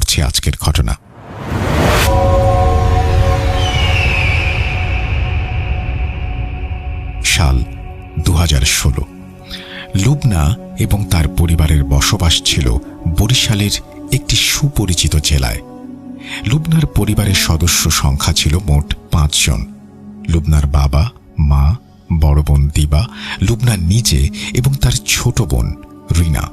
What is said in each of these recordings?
করছি আজকের ঘটনা। সাল 2016। লুবনা এবং তার পরিবারের বসবাস ছিল বরিশালের একটি সুপরিচিত জেলায়। লুবনার পরিবারের সদস্য সংখ্যা ছিল মোট 5 জন। লুবনার বাবা, মা, বড় বোন দিবা, লুবনা নিজে এবং তার ছোট বোন রিনা।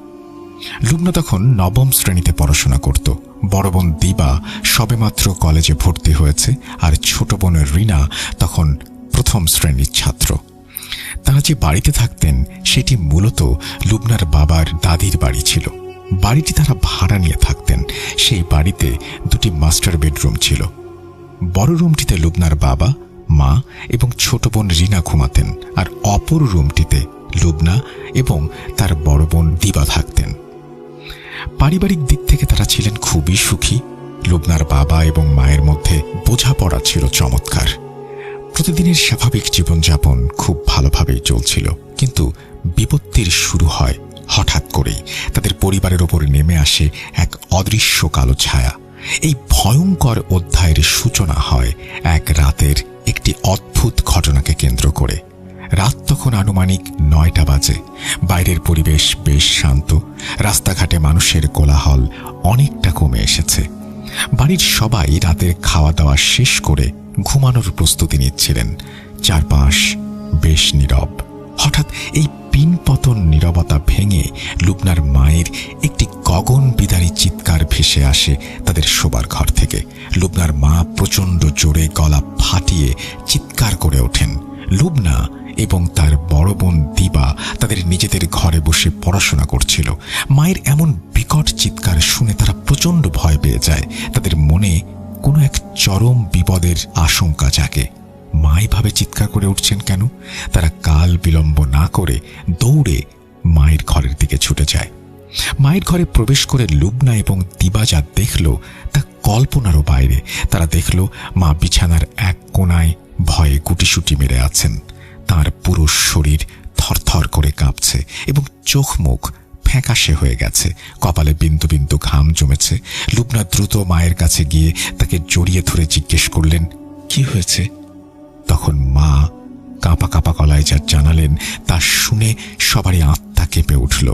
লুবনা তখন 9ম শ্রেণীতে পড়াশোনা করত। বড় বোন দিবা সবেমাত্র কলেজে ভর্তি হয়েছে, আর ছোট বোন রিনা তখন 1ম শ্রেণীর ছাত্র। তারা যে বাড়িতে থাকতেন সেটি মূলত লুবনার বাবার দাদির বাড়ি ছিল। বাড়িটি তারা ভাড়া নিয়ে থাকতেন। সেই বাড়িতে 2টি মাস্টার বেডরুম ছিল। বড় রুমটিতে লুবনার বাবা, মা এবং ছোট বোন রিনা ঘুমাতেন, আর অপর রুমটিতে লুবনা এবং তার বড় বোন দিবা থাকতেন। পারিবারিক দিক থেকে তারা ছিলেন খুবই সুখী। লুবনার বাবা এবং মায়ের মধ্যে বোঝাপড়া ছিল চমৎকার। প্রতিদিনের স্বাভাবিক জীবনযাপন খুব ভালোভাবেই চলছিল, কিন্তু বিপত্তির শুরু হয় হঠাৎ করেই। তাদের পরিবারের ওপর নেমে আসে এক অদৃশ্য কালো ছায়া। এই ভয়ঙ্কর অধ্যায়ের সূচনা হয় এক রাতের একটি অদ্ভুত ঘটনাকে কেন্দ্র করে। রাত তখন আনুমানিক 9টা বাজে। বাইরের পরিবেশ বেশ শান্ত। রাস্তাঘাটে মানুষের কোলাহল অনেকটা কমে এসেছে। বাড়ির সবাই রাতের খাওয়া দাওয়া শেষ করে ঘুমানোর প্রস্তুতি নিচ্ছিলেন। চারপাশ বেশ নীরব। হঠাৎ এই পিনপতন নীরবতা ভেঙে লুবনার মায়ের একটি গগনবিদারী চিৎকার ভেসে আসে তাদের শোবার ঘর থেকে। লুবনার মা প্রচণ্ড জোরে গলা ফাটিয়ে চিৎকার করে ওঠেন। লুবনা এবং তার বড় বোন দিবা তাদের নিজেদের ঘরে বসে পড়াশোনা করছিল। মায়ের এমন বিকট চিৎকার শুনে তারা প্রচণ্ড ভয় পেয়ে যায়। তাদের মনে কোনো এক চরম বিপদের আশঙ্কা জাগে। মা এভাবে চিৎকার করে উঠছেন কেন? তারা কাল বিলম্ব না করে দৌড়ে মায়ের ঘরের দিকে ছুটে যায়। মায়ের ঘরে প্রবেশ করে লুবনা এবং দিবা যা দেখল তা কল্পনারও বাইরে। তারা দেখল মা বিছানার এক কোণায় ভয়ে গুটিসুটি মেরে আছেন। তার পুরো শরীর থরথর করে কাঁপছে এবং চোখ মুখ ফ্যাকাশে হয়ে গেছে। কপালে বিন্দু বিন্দু ঘাম জমেছে। লুবনা দ্রুত মায়ের কাছে গিয়ে তাকে জড়িয়ে ধরে জিজ্ঞেস করলেন, কি হয়েছে? তখন মা কাঁপা কাঁপা গলায় যা জানালেন তা শুনে সবারই আত্মা কেঁপে উঠল।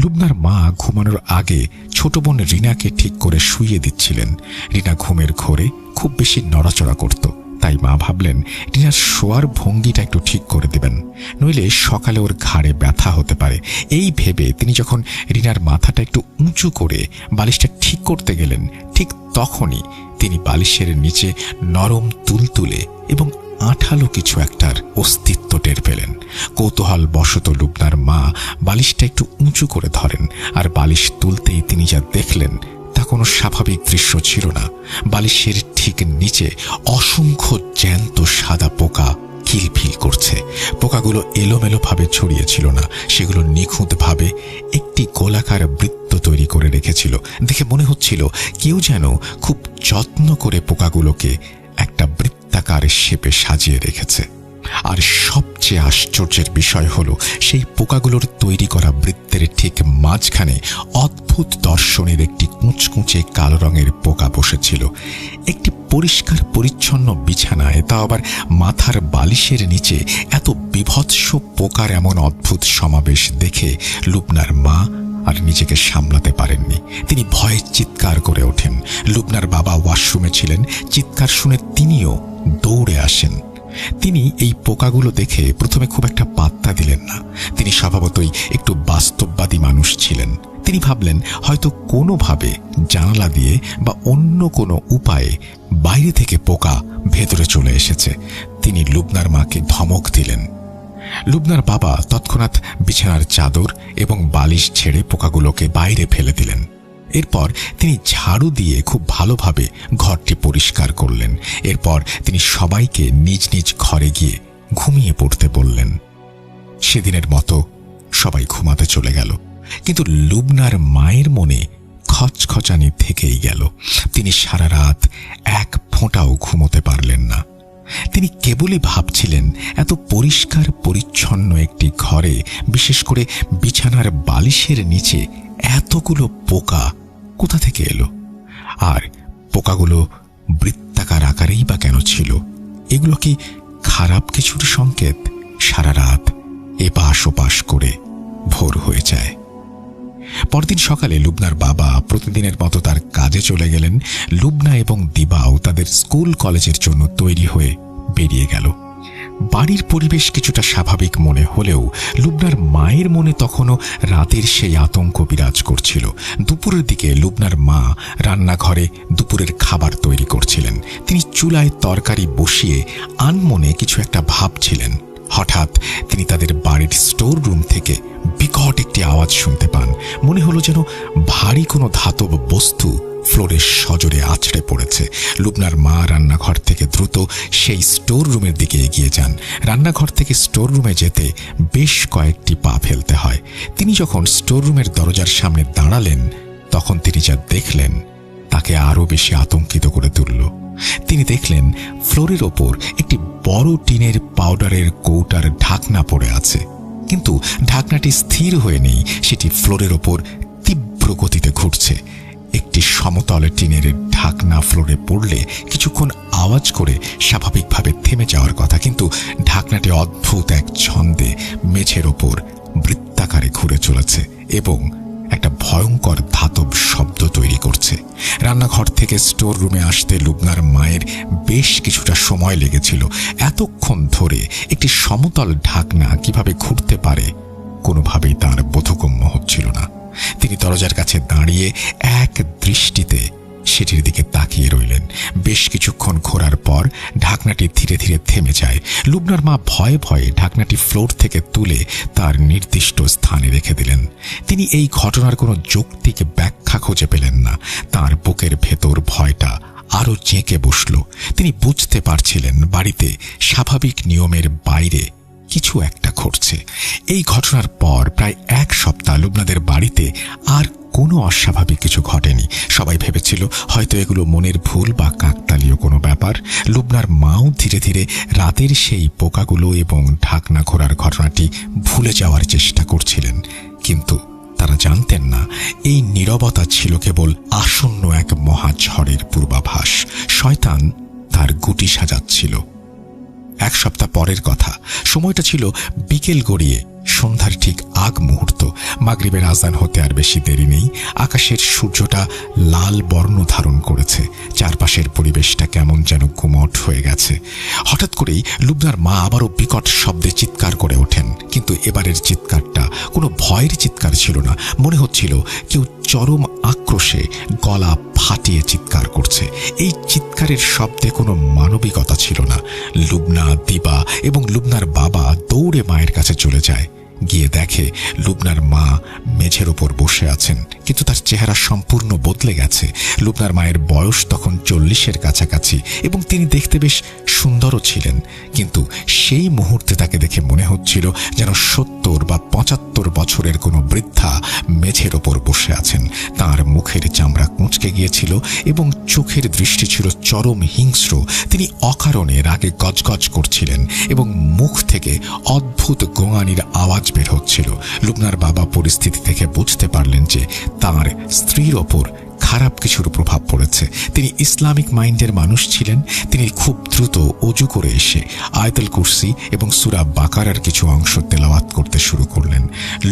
লুবনার মা ঘুমানোর আগে ছোট বোন রিনাকে ঠিক করে শুইয়ে দিচ্ছিলেন। রিনা ঘুমের ঘোরে খুব বেশি নড়াচড়া করত, তাই মা ভাবলেন রিনার শোয়ার ভঙ্গিটা একটু ঠিক করে দেবেন, নইলে সকালে ওর ঘাড়ে ব্যথা হতে পারে। এই ভেবে তিনি যখন রিনার মাথাটা একটু উঁচু করে বালিশটা ঠিক করতে গেলেন, ঠিক তখনই তিনি বালিশের নিচে নরম তুলতুলে এবং আঠালো কিছু একটার অস্তিত্ব টের পেলেন। কৌতূহল বশত লুবনার মা বালিশটা একটু উঁচু করে ধরেন, আর বালিশ তুলতেই তিনি যা দেখলেন তা কোনো স্বাভাবিক দৃশ্য ছিল না। বালিশের ঠিক নিচে অসংখ্য জ্যান্ত সাদা পোকা কিলফিল করছে। পোকাগুলো এলোমেলোভাবে ছড়িয়েছিল না, সেগুলো নিখুঁতভাবে একটি গোলাকার বৃত্ত তৈরি করে রেখেছিল। দেখে মনে হচ্ছিল কেউ যেন খুব যত্ন করে পোকাগুলোকে একটা বৃত্তাকার শেপে সাজিয়ে রেখেছে। আর সবচেয়ে আশ্চর্যের বিষয় হলো সেই পোকাগুলোর তৈরি করা বৃত্তের ঠিক মাঝখানে অদ্ভুত দর্শনের একটি কুঁচকুঁচে কালো রঙের পোকা বসেছিল। একটি পরিষ্কার পরিচ্ছন্ন বিছানায়, তা আবার মাথার বালিশের নিচে এত বিভৎস পোকার এমন অদ্ভুত সমাবেশ দেখে লুবনার মা আর নিজেকে সামলাতে পারেননি। তিনি ভয়ে চিৎকার করে ওঠেন। লুবনার বাবা ওয়াশরুমে ছিলেন। চিৎকার শুনে তিনিও দৌড়ে আসেন। তিনি এই পোকাগুলো দেখে প্রথমে খুব একটা পাত্তা দিলেন না। তিনি স্বভাবতই একটু বাস্তববাদী মানুষ ছিলেন। তিনি ভাবলেন হয়তো কোনোভাবে জানালা দিয়ে বা অন্য কোনো উপায়ে বাইরে থেকে পোকা ভেতরে চলে এসেছে। তিনি লুবনার মাকে ধমক দিলেন। লুবনার বাবা তৎক্ষণাৎ বিছানার চাদর এবং বালিশ ছেড়ে পোকাগুলোকে বাইরে ফেলে দিলেন। এরপর তিনি ঝাড়ু দিয়ে খুব ভালোভাবে ঘরটি পরিষ্কার করলেন। এরপর তিনি সবাইকে নিজ নিজ ঘরে গিয়ে ঘুমিয়ে পড়তে বললেন। সেদিনের মতো সবাই ঘুমাতে চলে গেল, কিন্তু লুবনার মায়ের মনে খচখচানি থেকেই গেল। তিনি সারা রাত এক ফোঁটাও ঘুমোতে পারলেন না। তিনি কেবলই ভাবছিলেন এত পরিষ্কার পরিচ্ছন্ন একটি ঘরে, বিশেষ করে বিছানার বালিশের নিচে এতগুলো পোকা কোথা থেকে এলো। আর পোকাগুলো বৃত্তাকার আকারেই বা কেন ছিল? এগুলো কি খারাপ কিছুর সংকেত? সারা রাত এপাশ ওপাশ করে ভোর হয়ে যায়। পরদিন সকালে লুবনার বাবা প্রতিদিনের মতো তার কাজে চলে গেলেন। লুবনা এবং দিবাও তাদের স্কুল কলেজের জন্য তৈরি হয়ে বেরিয়ে গেল। বাড়ির পরিবেশ কিছুটা স্বাভাবিক মনে হলেও লুবনার মায়ের মনে তখনও রাতের সেই আতঙ্ক বিরাজ করছিল। দুপুরের দিকে লুবনার মা রান্নাঘরে দুপুরের খাবার তৈরি করছিলেন। তিনি চুলায় তরকারি বসিয়ে আনমনে কিছু একটা ভাবছিলেন। হঠাৎ তিনি তাদের বাড়ির স্টোর রুম থেকে বিকট একটি আওয়াজ শুনতে পান। মনে হলো যেন ভারী কোনো ধাতব বস্তু ফ্লোরের সজোরে আছড়ে পড়েছে। লুবনার মা রান্নাঘর থেকে দ্রুত সেই স্টোর রুমের দিকে এগিয়ে যান। রান্নাঘর থেকে স্টোর রুমে যেতে বেশ কয়েকটি পা ফেলতে হয়। তিনি যখন স্টোর রুমের দরজার সামনে দাঁড়ালেন, তখন তিনি যা দেখলেন তাকে আরো বেশি আতঙ্কিত করে তুলল। তিনি দেখলেন ফ্লোরের ওপর একটি বড় টিনের পাউডারের কৌটার ঢাকনা পড়ে আছে, কিন্তু ঢাকনাটি স্থির হয়ে নেই, সেটি ফ্লোরের ওপর তীব্র গতিতে ঘুরছে। একটি সমতল টিনের ঢাকনা ফ্লোরে পড়লে কিছুক্ষণ আওয়াজ করে স্বাভাবিকভাবে থেমে যাওয়ার কথা, কিন্তু ঢাকনাটি অদ্ভুত এক ছন্দে মেঝের ওপর বৃত্তাকারে ঘুরে চলেছে এবং একটা ভয়ঙ্কর ধাতব শব্দ তৈরি করছে। রান্নাঘর থেকে স্টোর রুমে আসতে লুবনার মায়ের বেশ কিছুটা সময় লেগেছিল। এতক্ষণ ধরে একটি সমতল ঢাকনা কিভাবে ঘুরতে পারে কোনোভাবেই তার বোধগম্য হচ্ছিল না। তিনি দরজার কাছে দাঁড়িয়ে এক দৃষ্টিতে সেটির দিকে তাকিয়ে রইলেন। বেশ কিছুক্ষণ ঘোরার পর ঢাকনাটি ধীরে ধীরে থেমে যায়। লুবনার মা ভয়ে ভয়ে ঢাকনাটি ফ্লোর থেকে তুলে তার নির্দিষ্ট স্থানে রেখে দিলেন। তিনি এই ঘটনার কোনো যৌক্তিক ব্যাখ্যা খুঁজে পেলেন না। তার বুকের ভেতর ভয়টা আরো জেঁকে বসল। তিনি বুঝতে পারছিলেন বাড়িতে স্বাভাবিক নিয়মের বাইরে কিছু একটা ঘটছে। এই ঘটনার পর প্রায় এক সপ্তাহ লুবনাদের বাড়িতে আর কোনো অস্বাভাবিক কিছু ঘটেনি। সবাই ভেবেছিল হয়তো এগুলো মনের ভুল বা কাকতালীয় কোনো ব্যাপার। লুবনার মাও ধীরে ধীরে রাতের সেই পোকাগুলো এবং ঢাকনা ঘোরার ঘটনাটি ভুলে যাওয়ার চেষ্টা করছিলেন, কিন্তু তারা জানতেন না এই নীরবতা ছিল কেবল আসন্ন এক মহাঝড়ের পূর্বাভাস। শয়তান তার গুটি সাজাচ্ছিল। এক সপ্তাহ পরের কথা। সময়টা ছিল বিকেল গড়িয়ে সন্ধ্যার ঠিক আগ মুহূর্ত। মাগরিবের আজান হতে আর বেশি দেরি নেই। আকাশের সূর্যটা লাল বর্ণ ধারণ করেছে। চারপাশের পরিবেশটা কেমন যেন গুমট হয়ে গেছে। হঠাৎ করেই লুবনার মা আবারও বিকট শব্দে চিৎকার করে ওঠেন, কিন্তু এবারের চিৎকারটা কোনো ভয়ের চিৎকার ছিল না। মনে হচ্ছিল কেউ চরম আক্রোশে গলা ফাটিয়ে চিৎকার করছে। এই চিৎকারের শব্দে কোনো মানবিকতা ছিল না। লুবনা, দিবা এবং লুবনার বাবা দৌড়ে মায়ের কাছে চলে যায়। গিয়ে দেখে লুবনার মা মেঝের ওপর বসে আছেন, কিন্তু তার চেহারা সম্পূর্ণ বদলে গেছে। লুবনার মায়ের বয়স তখন 40-এর কাছাকাছি এবং তিনি দেখতে বেশ সুন্দরও ছিলেন, কিন্তু সেই মুহূর্তে তাকে দেখে মনে হচ্ছিল যেন 70 বা 75 বছরের কোনো বৃদ্ধা মেঝের ওপর বসে আছেন। তার মুখের চামড়া কুঁচকে গিয়েছিল এবং চোখের দৃষ্টি ছিল চরম হিংস্র। তিনি অকারণে রাগে গজগজ করছিলেন এবং মুখ থেকে অদ্ভুত গোঙানির আওয়াজ বের হচ্ছিল। লুবনার বাবা পরিস্থিতি থেকে বুঝতে পারলেন যে তার স্ত্রীর ওপর খারাপ কিছুর প্রভাব পড়েছে। তিনি ইসলামিক মাইন্ডের মানুষ ছিলেন। তিনি খুব দ্রুত অজু করে এসে আয়াতুল কুরসি এবং সূরা বাকারার কিছু অংশ তেলাওয়াত করতে শুরু করলেন।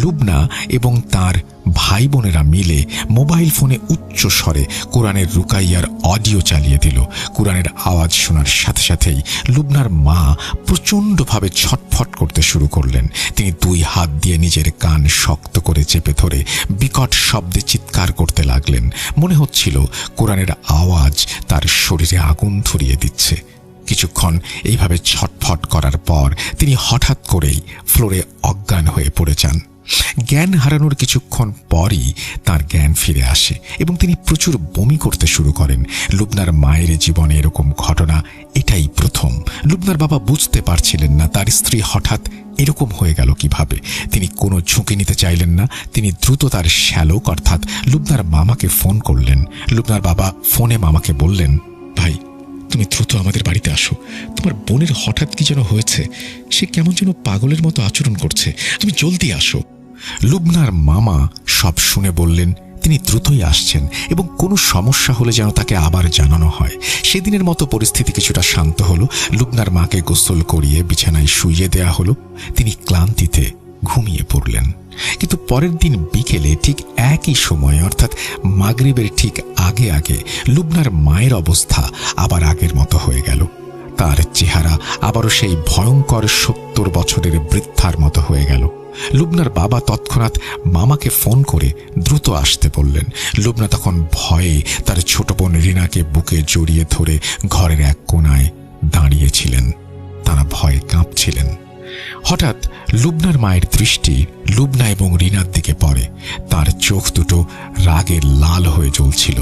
লুবনা এবং তার ভাই বোনেরা মিলে মোবাইল ফোনে উচ্চ স্বরে কোরআনের রুকাইয়ার অডিও চালিয়ে দিল। কোরআনের আওয়াজ শোনার সাথে সাথেই লুবনার মা প্রচণ্ডভাবে ছটফট করতে শুরু করলেন। তিনি 2 হাত দিয়ে নিজের কান শক্ত করে চেপে ধরে বিকট শব্দে চিৎকার করতে লাগলেন। মনে হচ্ছিল কোরআনের আওয়াজ তার শরীরে আগুন ধরিয়ে দিচ্ছে। কিছুক্ষণ এইভাবে ছটফট করার পর তিনি হঠাৎ করেই ফ্লোরে অজ্ঞান হয়ে পড়ে যান। জ্ঞান হারানোর কিছুক্ষণ পরই তার জ্ঞান ফিরে আসে এবং তিনি প্রচুর বমি করতে শুরু করেন। লুবনার মায়ের জীবনে এরকম ঘটনা এটাই প্রথম। লুবনার বাবা বুঝতে পারছিলেন না তার স্ত্রী হঠাৎ এরকম হয়ে গেল কিভাবে। তিনি কোনো ঝুঁকি নিতে চাইলেন না। তিনি দ্রুত তার শ্যালক অর্থাৎ লুবনার মামাকে ফোন করলেন। লুবনার বাবা ফোনে মামাকে বললেন, ভাই তুমি দ্রুত আমাদের বাড়িতে আসো, তোমার বোনের হঠাৎ কি যেন হয়েছে, সে কেমন যেন পাগলের মতো আচরণ করছে, তুমি জলদি আসো। লুবনার মামা সব শুনে বললেন, তিনি দ্রুতই আসছেন এবং কোনো সমস্যা হলে যেন তাকে আবার জানানো হয়। সেদিনের মতো পরিস্থিতি কিছুটা শান্ত হলো। লুবনার মাকে গোসল করিয়ে বিছানায় শুইয়ে দেয়া হলো। তিনি ক্লান্তিতে ঘুমিয়ে পড়লেন। কিন্তু পরের দিন বিকেলে ঠিক একই সময়ে অর্থাৎ মাগরিবের ঠিক আগে আগে লুবনার মায়ের অবস্থা আবার আগের মতো হয়ে গেল। তার চেহারা আবারও সেই ভয়ঙ্কর 70 বছরের বৃদ্ধার মতো হয়ে গেল। লুবনার বাবা তৎক্ষণাৎ মামাকে ফোন করে দ্রুত আসতে বললেন। লুবনা তখন ভয়ে তার ছোট বোন রিনাকে বুকে জড়িয়ে ধরে ঘরের এক কোণায় দাঁড়িয়েছিলেন। তারা ভয়ে কাঁপছিলেন। হঠাৎ লুবনার মায়ের দৃষ্টি লুবনা এবং রিনার দিকে পড়ে। তার চোখ দুটো রাগে লাল হয়ে জ্বলছিল।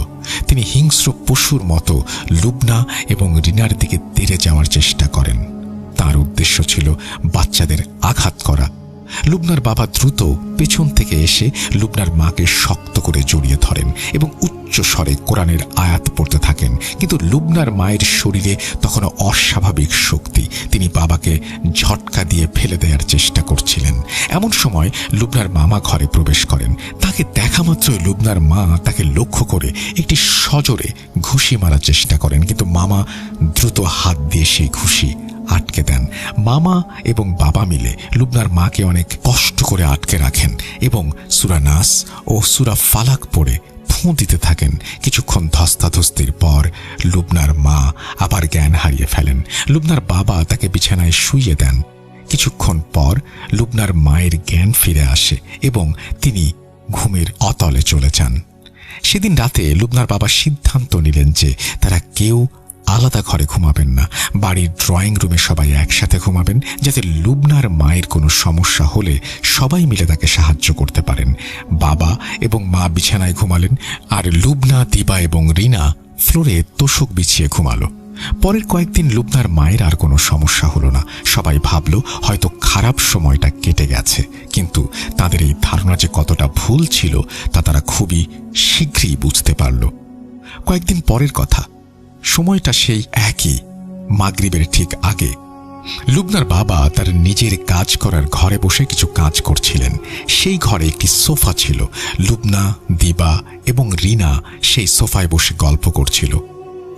তিনি হিংস্র পশুর মতো লুবনা এবং রিনার দিকে তেড়ে যাওয়ার চেষ্টা করেন। তার উদ্দেশ্য ছিল বাচ্চাদের আঘাত করা। লুবনার বাবা দ্রুত পেছন থেকে এসে লুবনার মাকে শক্ত করে জড়িয়ে ধরেন এবং উচ্চ স্বরে কোরআনের আয়াত পড়তে থাকেন। কিন্তু লুবনার মায়ের শরীরে তখনও অস্বাভাবিক শক্তি। তিনি বাবাকে ঝটকা দিয়ে ফেলে দেওয়ার চেষ্টা করছিলেন। এমন সময় লুবনার মামা ঘরে প্রবেশ করেন। তাকে দেখা মাত্রই লুবনার মা তাকে লক্ষ্য করে একটি সজোরে ঘুষি মারার চেষ্টা করেন, কিন্তু মামা দ্রুত হাত দিয়ে সেই ঘুষি আটকে দেন। মামা এবং বাবা মিলে লুবনার মাকে অনেক কষ্ট করে আটকে রাখেন এবং সূরা নাস ও সূরা ফালাক পড়ে ফুঁ দিতে থাকেন। কিছুক্ষণ ধস্তাধস্তির পর লুবনার মা আবার জ্ঞান হারিয়ে ফেলেন। লুবনার বাবা তাকে বিছানায় শুইয়ে দেন। কিছুক্ষণ পর লুবনার মায়ের জ্ঞান ফিরে আসে এবং তিনি ঘুমের অতলে চলে যান। সেদিন রাতে লুবনার বাবা সিদ্ধান্ত নিলেন যে তারা কেউ আলাদা ঘরে ঘুমাবেন না। বাড়ির ড্রয়িং রুমে সবাই একসাথে ঘুমাবেন, যাতে লুবনার মায়ের কোনো সমস্যা হলে সবাই মিলে তাকে সাহায্য করতে পারেন। বাবা এবং মা বিছানায় ঘুমালেন, আর লুবনা, দিবা এবং রিনা ফ্লোরে তোশক বিছিয়ে ঘুমালো। পরের কয়েকদিন লুবনার মায়ের আর কোনো সমস্যা হলো না। সবাই ভাবল হয়তো খারাপ সময়টা কেটে গেছে, কিন্তু তাদের এই ধারণা যে কতটা ভুল ছিল তা তারা খুবই শীঘ্রই বুঝতে পারল। কয়েকদিন পরের কথা, সময়টা সেই একই মাগরিবের ঠিক আগে। লুবনার বাবা তার নিজের কাজ করার ঘরে বসে কিছু কাজ করছিলেন। সেই ঘরে একটি সোফা ছিল। লুবনা, দিবা এবং রিনা সেই সোফায় বসে গল্প করছিল।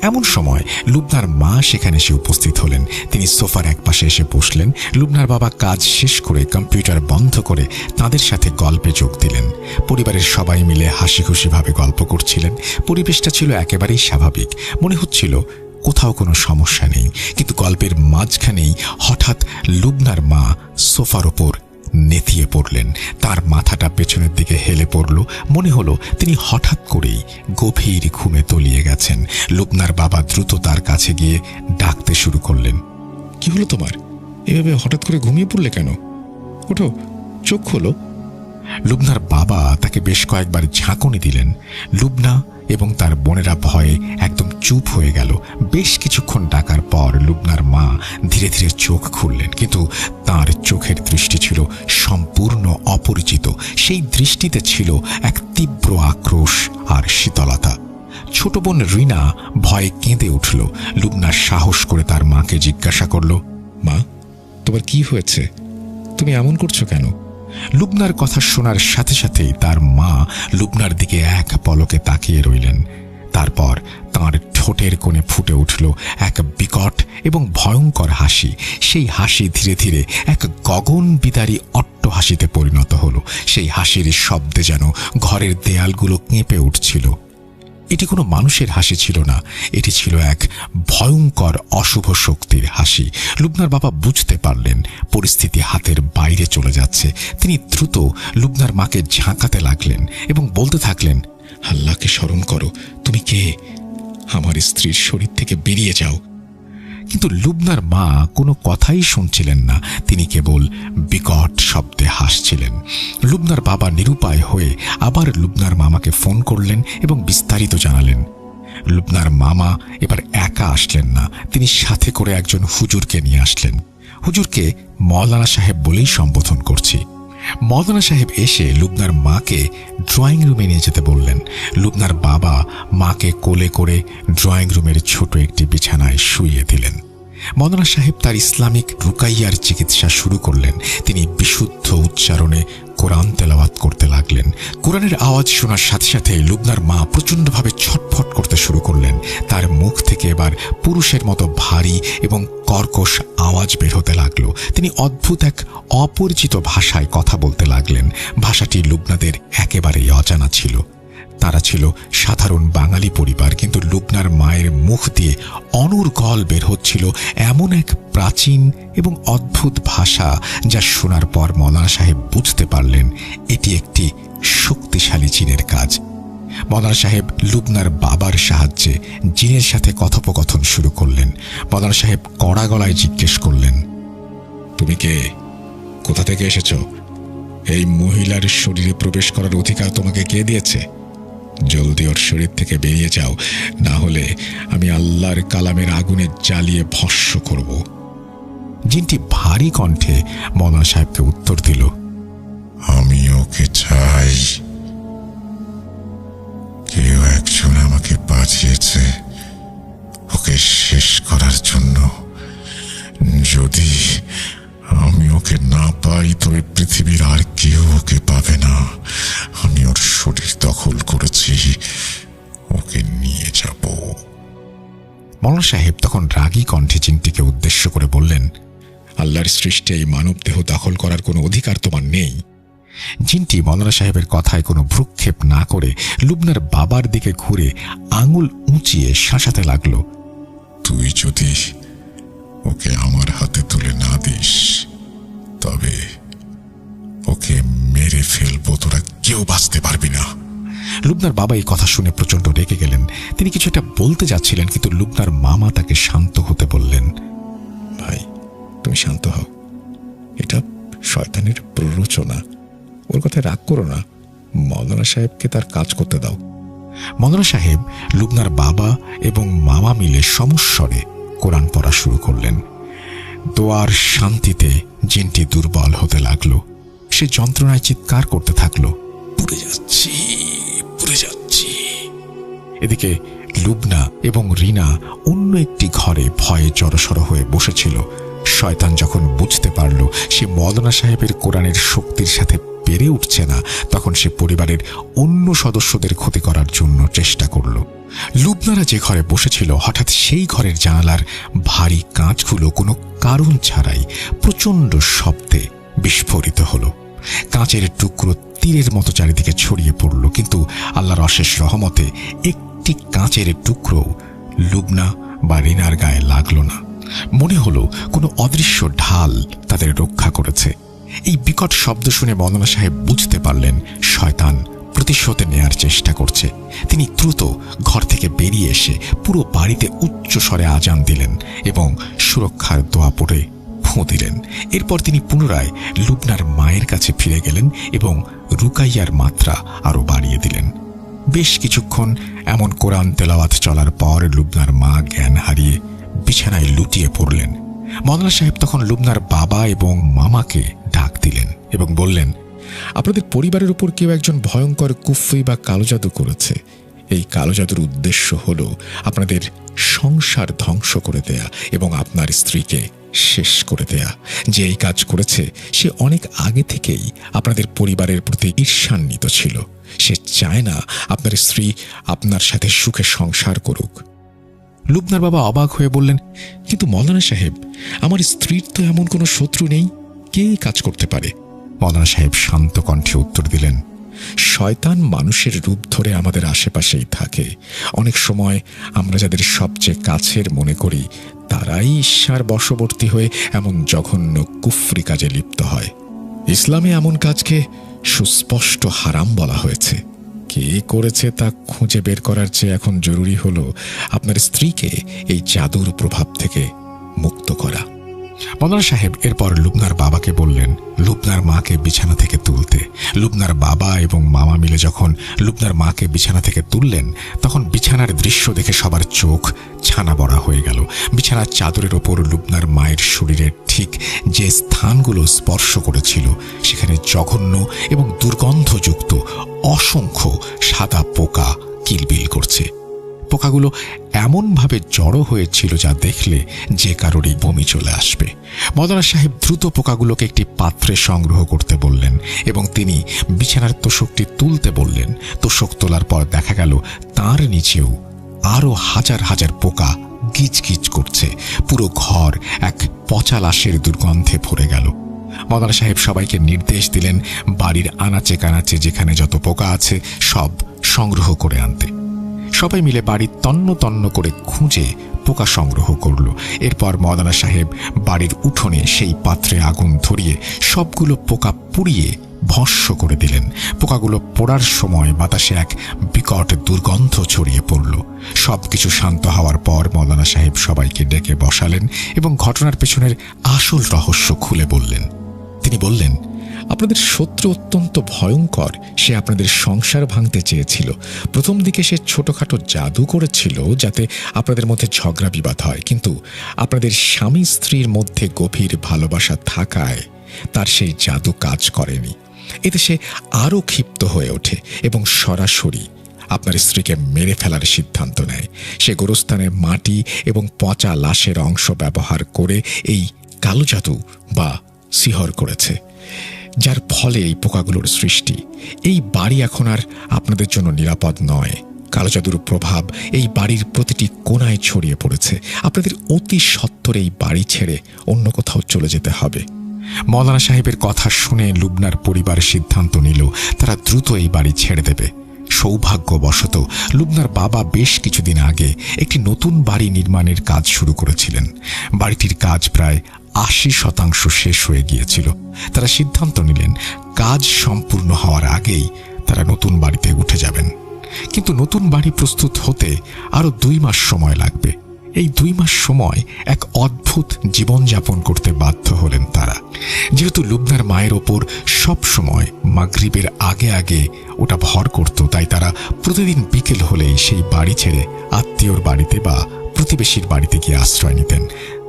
এমন সময় লুবনার মা সেখানে এসে উপস্থিত হলেন। তিনি সোফার একপাশে এসে বসলেন। লুবনার বাবা কাজ শেষ করে কম্পিউটার বন্ধ করে তাদের সাথে গল্পে যোগ দিলেন। পরিবারের সবাই মিলে হাসি খুশিভাবে গল্প করছিলেন। পরিবেশটা ছিল একেবারেই স্বাভাবিক। মনে হচ্ছিল কোথাও কোনো সমস্যা নেই। কিন্তু গল্পের মাঝখানেই হঠাৎ লুবনার মা সোফার ওপর নেতিয়ে পড়লেন। তার মাথাটা পেছনের দিকে হেলে পড়ল। মনে হলো তিনি হঠাৎ করেই গভীর ঘুমে তলিয়ে গেছেন। লুবনার বাবা দ্রুত তার কাছে গিয়ে ডাকতে শুরু করলেন। কি হলো তোমার? এভাবে হঠাৎ করে ঘুমিয়ে পড়লে কেন? ওঠো, চোখ খোলো। লুবনার বাবা তাকে বেশ কয়েকবার ঝাঁকুনি দিলেন। লুবনা এবং তার বোনেরা ভয়ে একদম চুপ হয়ে গেল। বেশ কিছুক্ষণ ডাকার পর লুবনার মা ধীরে ধীরে চোখ খুললেন, কিন্তু তার চোখের দৃষ্টি ছিল সম্পূর্ণ অপরিচিত। সেই দৃষ্টিতে ছিল এক তীব্র আক্রোশ আর শীতলতা। ছোট বোন রিনা ভয়ে কেঁদে উঠল। লুবনা সাহস করে তার মাকে জিজ্ঞাসা করল, মা, তোমার কি হয়েছে? তুমি এমন করছো কেন? লুবনার কথা শোনার সাথে সাথেই তার মা লুবনার দিকে এক পলকে তাকিয়ে রইলেন। তারপর তাঁর ঠোঁটের কোণে ফুটে উঠল এক বিকট এবং ভয়ঙ্কর হাসি। সেই হাসি ধীরে ধীরে এক গগনবিদারী অট্টহাসিতে পরিণত হল। সেই হাসির শব্দে যেন ঘরের দেয়ালগুলো কেঁপে উঠছিল। এটি কোনো মানুষের হাসি ছিল না, এটি ছিল এক ভয়ঙ্কর অশুভ শক্তির হাসি। লুবনার বাবা বুঝতে পারলেন পরিস্থিতি হাতের বাইরে চলে যাচ্ছে। তিনি দ্রুত লুবনার মাকে ঝাঁকাতে লাগলেন এবং বলতে থাকলেন, আল্লাহকে স্মরণ করো, তুমি কে? আমার স্ত্রীর শরীর থেকে বেরিয়ে যাও। কিন্তু লুবনার মা কোনো কথাই শুনছিলেন না। তিনি কেবল বিকট শব্দে হাসছিলেন। লুবনার বাবা নিরুপায় হয়ে আবার লুবনার মামাকে ফোন করলেন এবং বিস্তারিত জানালেন। লুবনার মামা এবার একা আসলেন না, তিনি সাথে করে একজন হুজুরকে নিয়ে আসলেন। হুজুরকে মওলানা সাহেব বলেই সম্বোধন করছি। মওলানা সাহেব এসে লুবনার মাকে ড্রয়িং রুমে নিয়ে যেতে বললেন। লুবনার বাবা মাকে কোলে করে ড্রয়িং রুমের ছোট একটি বিছানায় শুইয়ে দিলেন। মৌলানা সাহেব তার ইসলামিক রুকাইয়ার চিকিৎসা শুরু করলেন। তিনি বিশুদ্ধ উচ্চারণে কোরআন তেলাওয়াত করতে লাগলেন। কোরআনের আওয়াজ শোনার সাথে সাথে লুবনার মা প্রচণ্ডভাবে ছটফট করতে শুরু করলেন। তার মুখ থেকে এবার পুরুষের মতো ভারী এবং কর্কশ আওয়াজ বের হতে লাগলো। তিনি অদ্ভুত এক অপরিচিত ভাষায় কথা বলতে লাগলেন। ভাষাটি লুবনাদের একেবারেই অজানা ছিল। তারা ছিল সাধারণ বাঙালি পরিবার, কিন্তু লুবনার মায়ের মুখ দিয়ে অনর্গল বের হচ্ছিল এমন এক প্রাচীন এবং অদ্ভুত ভাষা, যা শোনার পর মৌলানা সাহেব বুঝতে পারলেন এটি একটি শক্তিশালী জিনের কাজ। মৌলানা সাহেব লুবনার বাবার সাহায্যে জিনের সাথে কথোপকথন শুরু করলেন। মৌলানা সাহেব কড়া গলায় জিজ্ঞেস করলেন, তুমি কে? কোথা থেকে এসেছ? এই মহিলার শরীরে প্রবেশ করার অধিকার তোমাকে কে দিয়েছে? জলদি ওর শরীর থেকে বেরিয়ে যাও, না হলে আমি আল্লাহর কালামের আগুনে জ্বালিয়ে ভস্ম করব। জিনটি ভারী কণ্ঠে মৌলানা সাহেবকে উত্তর দিল, আমি ওকে চাই। কেউ একজন আমাকে পাঠিয়েছে ওকে শেষ করার জন্য। যদি আমি ওকে না পাই তবে পৃথিবীর আর কেউ ওকে পাবে না। আমি ওর শরীর দখল করেছি, ওকে নিয়ে যাব। মৌলানা সাহেব তখন রাগী কণ্ঠে জিনটিকে উদ্দেশ্য করে বললেন, আল্লাহর সৃষ্টি এই মানব দেহ দখল করার কোনো অধিকার তোমার নেই। জিনটি মৌলানা সাহেবের কথায় কোনো ভ্রুক্ষেপ না করে লুবনার বাবার দিকে ঘুরে আঙুল উঁচিয়ে শাসাতে লাগলো, তুই যদি ওকে আমার হাতে তুলে না দিস তবে ওকে মেরে ফেলবো, তোরা কেউ বাঁচতে পারবি না। লুবনার বাবা এই কথা শুনে প্রচন্ড রেগে গেলেন। তিনি কিছু একটা বলতে যাচ্ছিলেন, কিন্তু লুবনার মামা তাকে শান্ত হতে বললেন, ভাই তুমি শান্ত হও, এটা শয়তানের প্ররোচনা, ওর কথায় রাগ করো না, মৌলানা সাহেবকে তার কাজ করতে দাও। মৌলানা সাহেব, লুবনার বাবা এবং মামা মিলে সমস্বরে কোরআন পড়া শুরু করলেন। দোয়ার শান্তিতে জিনটি দুর্বল হতে লাগলো। সে যন্ত্রণায় চিৎকার করতে থাকলো, পুড়ে যাচ্ছি, পুড়ে যাচ্ছি। এদিকে লুবনা এবং রিনা অন্য একটি ঘরে ভয়ে জড়সড় হয়ে বসেছিল। শয়তান যখন বুঝতে পারল সে মৌলানা সাহেবের কোরআনের শক্তির সাথে পেরে উঠছে না, তখন সে পরিবারের অন্য সদস্যদের ক্ষতি করার জন্য চেষ্টা করল। লুবনারা যে ঘরে বসেছিল, হঠাৎ সেই ঘরের জানালার ভারী কাঁচগুলো কোনো কারণ ছাড়াই প্রচণ্ড শব্দে বিস্ফোরিত হলো। কাঁচের টুকরো তীরের মতো চারিদিকে ছড়িয়ে পড়ল, কিন্তু আল্লাহর অশেষ রহমতে একটি কাঁচের টুকরো লুবনা বা রিনার গায়ে লাগলো না। মনে হলো কোনো অদৃশ্য ঢাল তাদের রক্ষা করেছে। এই বিকট শব্দ শুনে মৌলানা সাহেব বুঝতে পারলেন শয়তান প্রতিশোধ নেয়ার চেষ্টা করছে। তিনি দ্রুত ঘর থেকে বেরিয়ে এসে পুরো বাড়িতে উচ্চ স্বরে আজান দিলেন এবং সুরক্ষার দোয়া পড়ে ফুঁ দিলেন। এরপর তিনি পুনরায় লুবনার মায়ের কাছে ফিরে গেলেন এবং রুকাইয়ার মাত্রা আরো বাড়িয়ে দিলেন। বেশ কিছুক্ষণ এমন কোরআন তেলাওয়াত চলার পর লুবনার মা জ্ঞান হারিয়ে বিছানায় লুটিয়ে পড়লেন। মৌলানা সাহেব তখন লুবনার বাবা এবং মামাকে ডাক দিলেন এবং বললেন, আপনাদের পরিবারের উপর কেউ একজন ভয়ঙ্কর কুফরি বা কালো জাদু করেছে। এই কালো জাদুর উদ্দেশ্য হলো আপনাদের সংসার ধ্বংস করে দেয়া এবং আপনার স্ত্রীকে শেষ করে দেয়া। যে এই কাজ করেছে সে অনেক আগে থেকেই আপনাদের পরিবারের প্রতি ঈর্ষান্বিত ছিল। সে চায় না আপনার স্ত্রী আপনার সাথে সুখে সংসার করুক। লুবনার বাবা অবাক হয়ে বললেন, কিন্তু মৌলানা সাহেব, আমার স্ত্রীর তো এমন কোনো শত্রু নেই, কে কাজ করতে পারে? মৌলানা সাহেব শান্ত কণ্ঠে উত্তর দিলেন, শয়তান মানুষের রূপ ধরে আমাদের আশেপাশেই থাকে। অনেক সময় আমরা যাদের সবচেয়ে কাছের মনে করি তারাই ঈর্ষার বশবর্তী হয়ে এমন জঘন্য কুফরি কাজে লিপ্ত হয়। ইসলামে এমন কাজকে সুস্পষ্ট হারাম বলা হয়েছে। কে করেছে তা খুঁজে বের করার চেয়ে এখন জরুরি হলো আপনার স্ত্রীকে এই জাদুর প্রভাব থেকে মুক্ত করা। মৌলানা সাহেব এরপর লুবনার বাবাকে বললেন লুবনার মাকে বিছানা থেকে তুলতে। লুবনার বাবা এবং মামা মিলে যখন লুবনার মাকে বিছানা থেকে তুললেন, তখন বিছানার দৃশ্য দেখে সবার চোখ ছানা বড়া হয়ে গেল। বিছানার চাদরের ওপর লুবনার মায়ের শরীরের ঠিক যে স্থানগুলো স্পর্শ করেছিল সেখানে জঘন্য এবং দুর্গন্ধযুক্ত অসংখ্য সাদা পোকা কিলবিল করছে। পোকাগুলো এমনভাবে জড়ো হয়েছিল যা দেখলে যে কারোরই বমি চলে আসবে। মৌলানা সাহেব দ্রুত পোকাগুলোকে একটি পাত্রে সংগ্রহ করতে বললেন এবং তিনি বিছানার তোশকটি তুলতে বললেন। তোশক তোলার পর দেখা গেল তার নিচেও আরো হাজার হাজার পোকা গিজগিজ করছে। পুরো ঘর এক পচা লাশের দুর্গন্ধে ভরে গেল। মৌলানা সাহেব সবাইকে নির্দেশ দিলেন বাড়ির আনাচে কানাচে যেখানে যত পোকা আছে সব সংগ্রহ করে আনতে। সবাই মিলে বাড়ি তন্ন তন্ন করে খুঁজে পোকা সংগ্রহ করল। এরপর মৌলানা সাহেব বাড়ির উঠোনে সেই পাত্রে আগুন ধরিয়ে সবগুলো পোকা পুড়িয়ে ভস্ম করে দিলেন। পোকাগুলো পোড়ার সময় বাতাসে এক বিকট দুর্গন্ধ ছড়িয়ে পড়ল। সবকিছু শান্ত হওয়ার পর মৌলানা সাহেব সবাইকে ডেকে বসালেন এবং ঘটনার পেছনের আসল রহস্য খুলে বললেন। তিনি বললেন, আপনাদের শত্রু অত্যন্ত ভয়ঙ্কর। সে আপনাদের সংসার ভাঙতে চেয়েছিল। প্রথম দিকে সে ছোটখাটো জাদু করেছিল যাতে আপনাদের মধ্যে ঝগড়া বিবাদ হয়, কিন্তু আপনাদের স্বামী স্ত্রীর মধ্যে গভীর ভালোবাসা থাকায় তার সেই জাদু কাজ করেনি। এতে সে আরও ক্ষিপ্ত হয়ে ওঠে এবং সরাসরি আপনার স্ত্রীকে মেরে ফেলার সিদ্ধান্ত নেয়। সে গোরস্থানের মাটি এবং পচা লাশের অংশ ব্যবহার করে এই কালো জাদু বা সিহর করেছে, যার ফলে এই পোকাগুলোর সৃষ্টি। এই বাড়ি এখন আর আপনাদের জন্য নিরাপদ নয়। কালো জাদুর প্রভাব এই বাড়ির প্রতিটি কোণায় ছড়িয়ে পড়েছে। আপনাদের অতি সত্বর এই বাড়ি ছেড়ে অন্য কোথাও চলে যেতে হবে। মৌলানা সাহেবের কথা শুনে লুবনার পরিবার সিদ্ধান্ত নিল তারা দ্রুত এই বাড়ি ছেড়ে দেবে। সৌভাগ্যবশত লুবনার বাবা বেশ কিছুদিন আগে একটি নতুন বাড়ি নির্মাণের কাজ শুরু করেছিলেন। বাড়িটির কাজ প্রায় ৮০% শেষ হয়ে গিয়েছিল। তারা সিদ্ধান্ত নিলেন কাজ সম্পূর্ণ হওয়ার আগেই তারা নতুন বাড়িতে উঠে যাবেন। কিন্তু নতুন বাড়ি প্রস্তুত হতে আরো ২ মাস সময় লাগবে। এই ২ মাস সময় এক অদ্ভুত জীবনযাপন করতে বাধ্য হলেন তারা। যেহেতু লুবনার মায়ের ওপর সব সময় মাগরিবের আগে আগে ওটা ভর করত, তাই তারা প্রতিদিন বিকেল হলেই সেই বাড়ি ছেড়ে আত্মীয়র বাড়িতে বা প্রতিবেশীর বাড়িতে গিয়ে আশ্রয় নিতেন।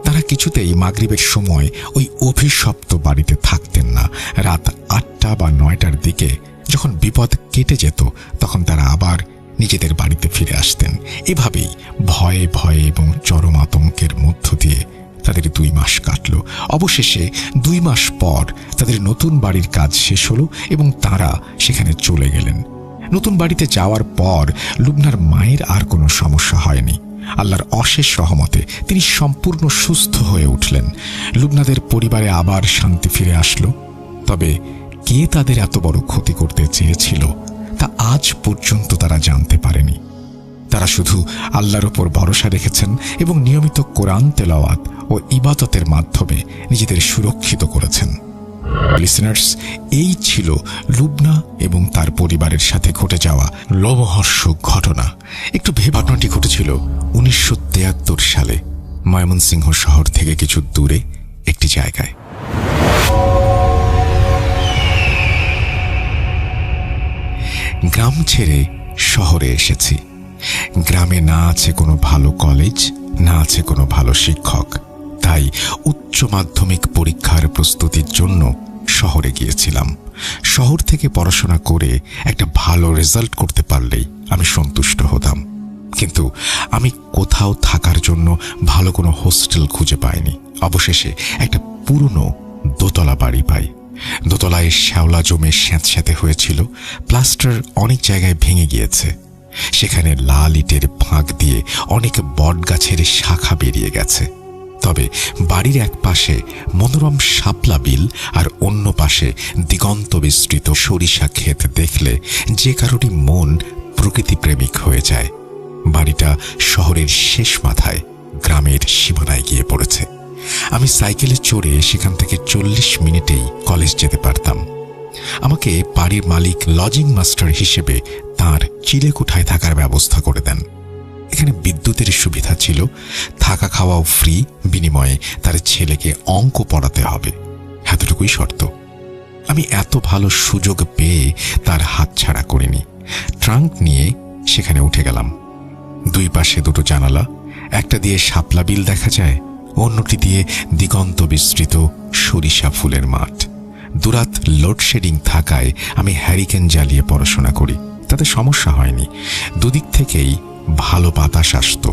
তারা কিছুতেই মাগরিবের সময় ওই অভিশপ্ত বাড়িতে থাকতেন না। রাত ৮টা বা ৯টার দিকে যখন বিপদ কেটে যেত তখন তারা আবার নিজেদের বাড়িতে ফিরে আসতেন। এভাবেই ভয়ে ভয়ে এবং চরম আতঙ্কের মধ্য দিয়ে তাদের ২ মাস কাটল। অবশেষে ২ মাস পর তাদের নতুন বাড়ির কাজ শেষ হলো এবং তারা সেখানে চলে গেলেন। নতুন বাড়িতে যাওয়ার পর লুবনার মায়ের আর কোনো সমস্যা হয়নি। আল্লাহর অশেষ রহমতে তিনি সম্পূর্ণ সুস্থ হয়ে উঠলেন। লুবনাদের পরিবারে আবার শান্তি ফিরে আসলো। তবে কে তাদের এত বড় ক্ষতি করতে চেয়েছিল তা আজ পর্যন্ত তারা জানতে পারেনি। তারা শুধু আল্লাহর উপর ভরসা রেখেছেন এবং নিয়মিত কোরআন তেলাওয়াত ও ইবাদতের মাধ্যমে নিজেদের সুরক্ষিত করেছেন। লিসেনার্স, এই ছিল লুবনা এবং তার পরিবারের সাথে ঘটে যাওয়া লোমহর্ষক ঘটনা। একটু ভেবে ঘটনাটি ঘটেছিল ১৯৭৩ সালে ময়মনসিংহ শহর থেকে কিছু দূরে একটি জায়গায়। গ্রাম ছেড়ে শহরে এসেছি। গ্রামে না আছে কোনো ভালো কলেজ, না আছে কোনো ভালো শিক্ষক। তাই উচ্চ মাধ্যমিক পরীক্ষার প্রস্তুতির জন্য শহরে গিয়েছিলাম। শহর থেকে পড়াশোনা করে একটা ভালো রেজাল্ট করতে পারলেই আমি সন্তুষ্ট হতাম। কিন্তু আমি কোথাও থাকার জন্য ভালো কোনো হোস্টেল খুঁজে পাইনি। অবশেষে একটা পুরনো দোতলা বাড়ি পাই। দোতলায় শ্যাওলা জমে স্যাঁতস্যাঁতে হয়েছিল। প্লাস্টার অনেক জায়গায় ভেঙে গিয়েছে। সেখানে লাল ইটের ফাঁক দিয়ে অনেক বটগাছের শাখা বেরিয়ে গেছে। তবে বাড়ির এক পাশে মনোরম শাপলা বিল আর অন্য পাশে দিগন্ত বিস্তৃত সরিষা ক্ষেত দেখলে যে কারোরই মন প্রকৃতিপ্রেমিক হয়ে যায়। বাড়িটা শহরের শেষ মাথায় গ্রামের সীমানায় গিয়ে পড়েছে। আমি সাইকেলে চড়ে সেখান থেকে ৪০ মিনিটেই কলেজ যেতে পারতাম। আমাকে বাড়ির মালিক লজিং মাস্টার হিসেবে তার চিলেকোঠায় থাকার ব্যবস্থা করে দেন। এখানে বিদ্যুতের সুবিধা ছিল, থাকা খাওয়াও ফ্রি, বিনিময়ে তার ছেলেকে অঙ্ক পড়াতে হবে, এতটুকুই শর্ত। আমি এত ভালো সুযোগ পেয়ে তার হাতছাড়া করিনি। ট্রাঙ্ক নিয়ে সেখানে উঠে গেলাম। ২ পাশে ২টো জানালা, একটা দিয়ে শাপলা বিল দেখা যায়, অন্যটি দিয়ে দিগন্ত বিস্তৃত সরিষা ফুলের মাঠ। দুরাত লোডশেডিং থাকায় আমি হ্যারিকেন জ্বালিয়ে পড়াশোনা করি। তাতে সমস্যা হয়নি। দুদিক থেকেই ভালো বাতাস আসত।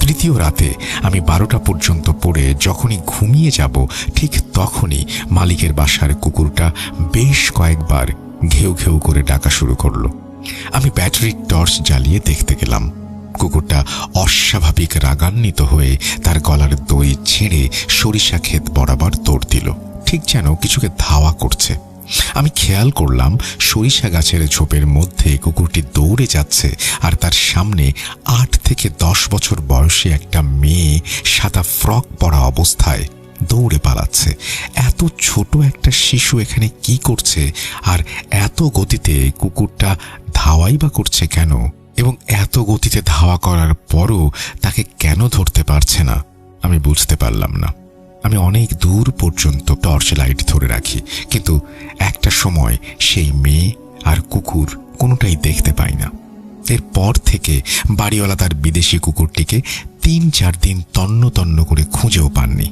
তৃতীয় রাতে আমি 12টা পর্যন্ত পড়ে যখনই ঘুমিয়ে যাব ঠিক তখনই মালিকের বাসার কুকুরটা বেশ কয়েকবার ঘেউ ঘেউ করে ডাকা শুরু করলো। আমি ব্যাটারির টর্চ জ্বালিয়ে দেখতে গেলাম। কুকুরটা অস্বাভাবিক রাগান্বিত হয়ে তার গলার দই ছেড়ে সরিষা ক্ষেত বরাবর দৌড় দিল, ঠিক যেন কিছুকে ধাওয়া করছে। আমি খেয়াল করলাম সরিষা গাছের ঝোপের মধ্যে কুকুরটি দৌড়ে যাচ্ছে, আর তার সামনে 8 থেকে 10 বছর বয়সী একটা মেয়ে সাদা ফ্রক পরা অবস্থায় দৌড়ে পালাচ্ছে। এত ছোট একটা শিশু এখানে কি করছে, আর এত গতিতে কুকুরটা ধাওয়াই বা করছে কেন? এবং এত গতিতে ধাওয়া করার পরও তাকে কেন ধরতে পারছে না? আমি বুঝতে পারলাম না। আমি অনেক দূর পর্যন্ত টর্চ লাইট ধরে রাখি, কিন্তু একটা সময় সেই মেয়ে আর কুকুর কোনোটাই দেখতে পাই না। এরপর থেকে বাড়িওয়ালা তার বিদেশি কুকুরটিকে 3-4 দিন তন্ন তন্ন করে খুঁজেও পাননি।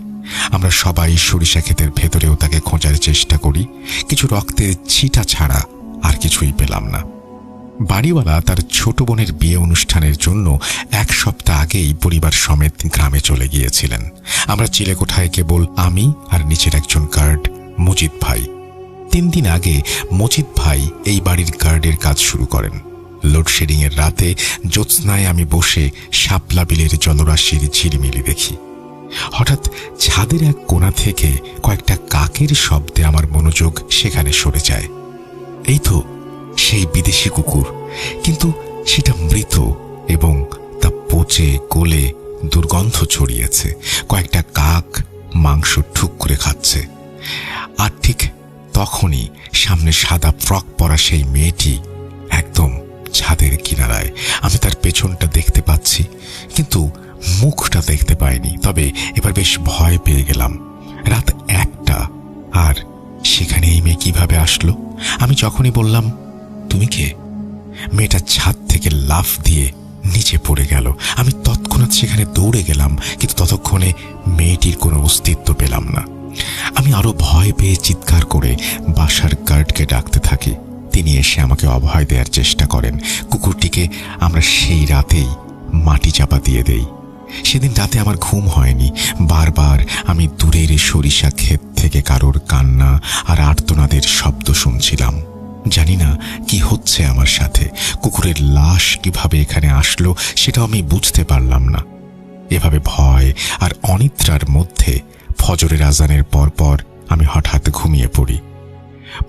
আমরা সবাই সরিষা ক্ষেতের ভেতরেও তাকে খোঁজার চেষ্টা করি, কিছু রক্তের ছিটা ছাড়া আর কিছুই পেলাম না। বাড়িওয়ালা তার ছোট বোনের বিয়ে অনুষ্ঠানের জন্য 1 সপ্তাহ আগেই পরিবার সমেত গ্রামে চলে গিয়েছিলেন। আমরা চিলেকোঠায় কেবল আমি আর নিচের একজন গার্ড মজিদ ভাই। 3 দিন আগে মজিদ ভাই এই বাড়ির গার্ডের কাজ শুরু করেন। লোডশেডিং এর রাতে জ্যোৎস্নায় আমি বসে শাপলা বিলের জলরাশির ঝিলমিলি দেখি। হঠাৎ ছাদের এক কোণা থেকে কয়েকটা কাকের শব্দে আমার মনোযোগ সেখানে সরে যায়। এই তো সেই বিদেশি কুকুর, কিন্তু সেটা মৃত এবং তা পচে গলে দুর্গন্ধ ছড়িয়েছে। কয়েকটা কাক মাংস ঠুক করে খাচ্ছে। আর ঠিক তখনই সামনে সাদা ফ্রক পরা সেই মেয়েটি একদম ছাদের কিনারায়। আমি তার পেছনটা দেখতে পাচ্ছি, কিন্তু মুখটা দেখতে পাইনি। তবে এবার বেশ ভয় পেয়ে গেলাম। রাত 1টা, আর সেখানে এই মেয়ে কিভাবে আসলো? আমি যখনই বললাম তুমি কে, মেয়েটা ছাদ থেকে লাফ দিয়ে নিচে পড়ে গেল। আমি তৎক্ষণাৎ সেখানে দৌড়ে গেলাম, কিন্তু ততক্ষণে মেয়েটির কোনো অস্তিত্ব পেলাম না। আমি আরো ভয় পেয়ে চিৎকার করে বাসার গার্ডকে ডাকতে থাকি। তিনি এসে আমাকে অভয় দেওয়ার চেষ্টা করেন। কুকুরটিকে আমরা সেই রাতেই মাটি চাপা দিয়ে দেই। সেদিন রাতে আমার ঘুম হয়নি। বারবার আমি দূরের সরিষা ক্ষেত থেকে কারোর কান্না আর আর্তনাদের শব্দ শুনছিলাম। জানি না কি হচ্ছে আমার সাথে। কুকুরের লাশ কিভাবে এখানে আসলো সেটাও আমি বুঝতে পারলাম না। এভাবে ভয় আর অনিদ্রার মধ্যে ফজরের আজানের পরপর আমি হঠাৎ ঘুমিয়ে পড়ি।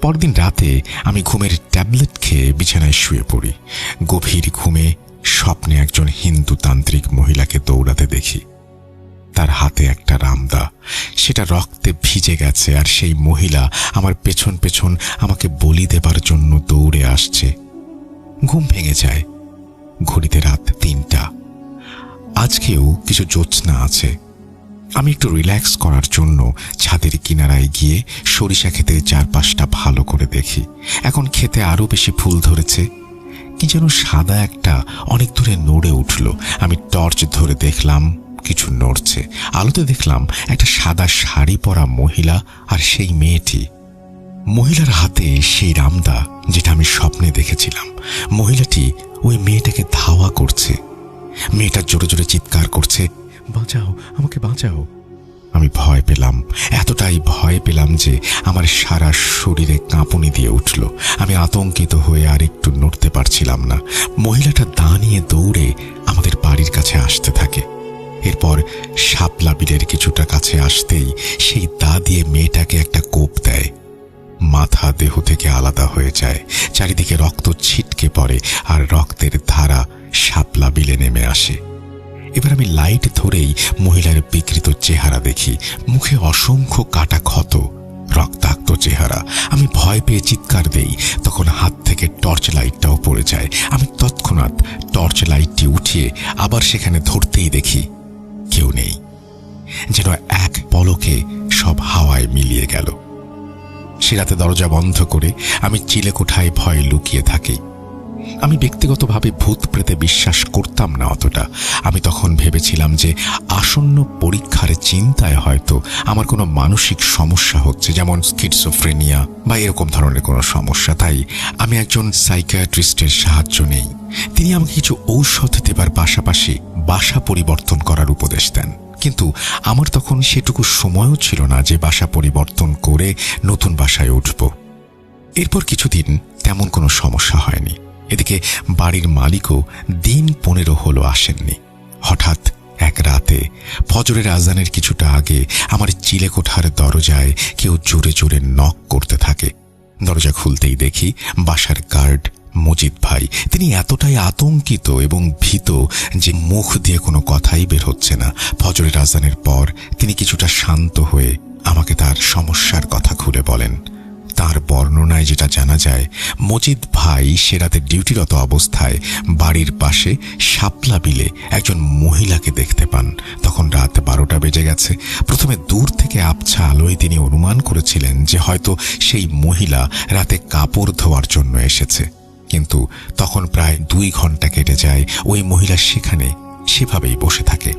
পরদিন রাতে আমি ঘুমের ট্যাবলেট খেয়ে বিছানায় শুয়ে পড়ি। গভীর ঘুমে স্বপ্নে একজন হিন্দু তান্ত্রিক মহিলাকে দৌড়াতে দেখি। তার হাতে একটা রামদা, সেটা রক্তে ভিজে গেছে, আর সেই মহিলা আমার পেছন পেছন আমাকে বলি দেবার জন্য দৌড়ে আসছে। ঘুম ভেঙে যায়। ঘড়িতে রাত 3টা। আজকেও কিছু জ্যোৎস্না আছে। আমি একটু রিল্যাক্স করার জন্য ছাদের কিনারায় গিয়ে সরিষা ক্ষেতের চারপাশটা ভালো করে দেখি। এখন ক্ষেতে আরো বেশি ফুল ধরেছে। কি যেন সাদা একটা অনেক দূরে নড়ে উঠল। আমি টর্চ ধরে দেখলাম কিছু নড়ছে। আলোতে দেখলাম একটা সাদা শাড়ি পরা মহিলা আর সেই মেয়েটি। মহিলার হাতে সেই রামদা যেটা আমি স্বপ্নে দেখেছিলাম। মহিলাটি ওই মেয়েটাকে ধাওয়া করছে। মেয়েটা জোরে জোরে চিৎকার করছে, বাঁচাও, আমাকে বাঁচাও। আমি ভয় পেলাম, এতটাই ভয় পেলাম যে আমার সারা শরীরে কাঁপুনি দিয়ে উঠল। আমি আতঙ্কিত হয়ে আর একটু নড়তে পারছিলাম না। মহিলাটা দাঁড়িয়ে দৌড়ে আমাদের বাড়ির কাছে আসতে থাকে। এরপর শাপলা বিলের কিছুটা কাছে আসতেই সেই দা দিয়ে মেয়েটাকে একটা কোপ দেয়। মাথা দেহ থেকে আলাদা হয়ে যায়। চারিদিকে রক্ত ছিটকে পড়ে আর রক্তের ধারা শাপলা বিলে নেমে আসে। এবার আমি লাইট ধরেই মহিলার বিকৃত চেহারা দেখি। মুখে অসংখ্য কাটা ক্ষত, রক্তাক্ত চেহারা। আমি ভয় পেয়ে চিৎকার দেই। তখন হাত থেকে টর্চ লাইটটাও পড়ে যায়। আমি তৎক্ষণাৎ টর্চ লাইটটি উঠিয়ে আবার সেখানে ধরতেই দেখি কেউ নেই। যেন এক পলকে সব হাওয়ায় মিলিয়ে গেল। সে রাতে দরজা বন্ধ করে আমি চিলেকোঠায় ভয়ে লুকিয়ে থাকি। আমি ব্যক্তিগতভাবে ভূত প্রেতে বিশ্বাস করতাম না অতটা। আমি তখন ভেবেছিলাম যে আসন্ন পরীক্ষার চিন্তায় হয়তো আমার কোনো মানসিক সমস্যা হচ্ছে, যেমন স্কিজোফ্রেনিয়া বা এরকম ধরনের কোনো সমস্যা। তাই আমি একজন সাইকিয়াট্রিস্টের সাহায্য নেই। তিনি আমাকে কিছু ঔষধ দেবার পাশাপাশি বাসা পরিবর্তন করার উপদেশ দেন। কিন্তু আমার তখন সেটুকু সময়ও ছিল না যে বাসা পরিবর্তন করে নতুন বাসায় উঠব। এরপর কিছুদিন তেমন কোনো সমস্যা হয়নি। এদিকে বাড়ির মালিকও দিন 15 হলো আসেননি। হঠাৎ এক রাতে ফজরের আজানের কিছুটা আগে আমার চিলেকোঠার দরজায় কেউ জোরে জোরে নক করতে থাকে। দরজা খুলতেই দেখি বাসার গার্ড মজিদ ভাই। তিনি এতটাই আতঙ্কিত এবং ভীত যে মুখ দিয়ে কোনো কথাই বের হচ্ছে না। ফজরের আজানের পর তিনি কিছুটা শান্ত হয়ে আমাকে তার সমস্যার কথা খুলে বলেন। তার বর্ণনায় যেটা জানা যায়, মজিদ ভাই সে রাতে ডিউটিরত অবস্থায় বাড়ির পাশে শাপলা বিলে একজন মহিলাকে দেখতে পান। তখন রাত 12টা বেজে গেছে। প্রথমে দূর থেকে আবছা আলোয় তিনি অনুমান করেছিলেন যে হয়তো সেই মহিলা রাতে কাপড় ধোয়ার জন্য এসেছে। কিন্তু তখন প্রায় 2 ঘন্টা কেটে যায়, ওই মহিলা সেখানে সেভাবেই বসে থাকে।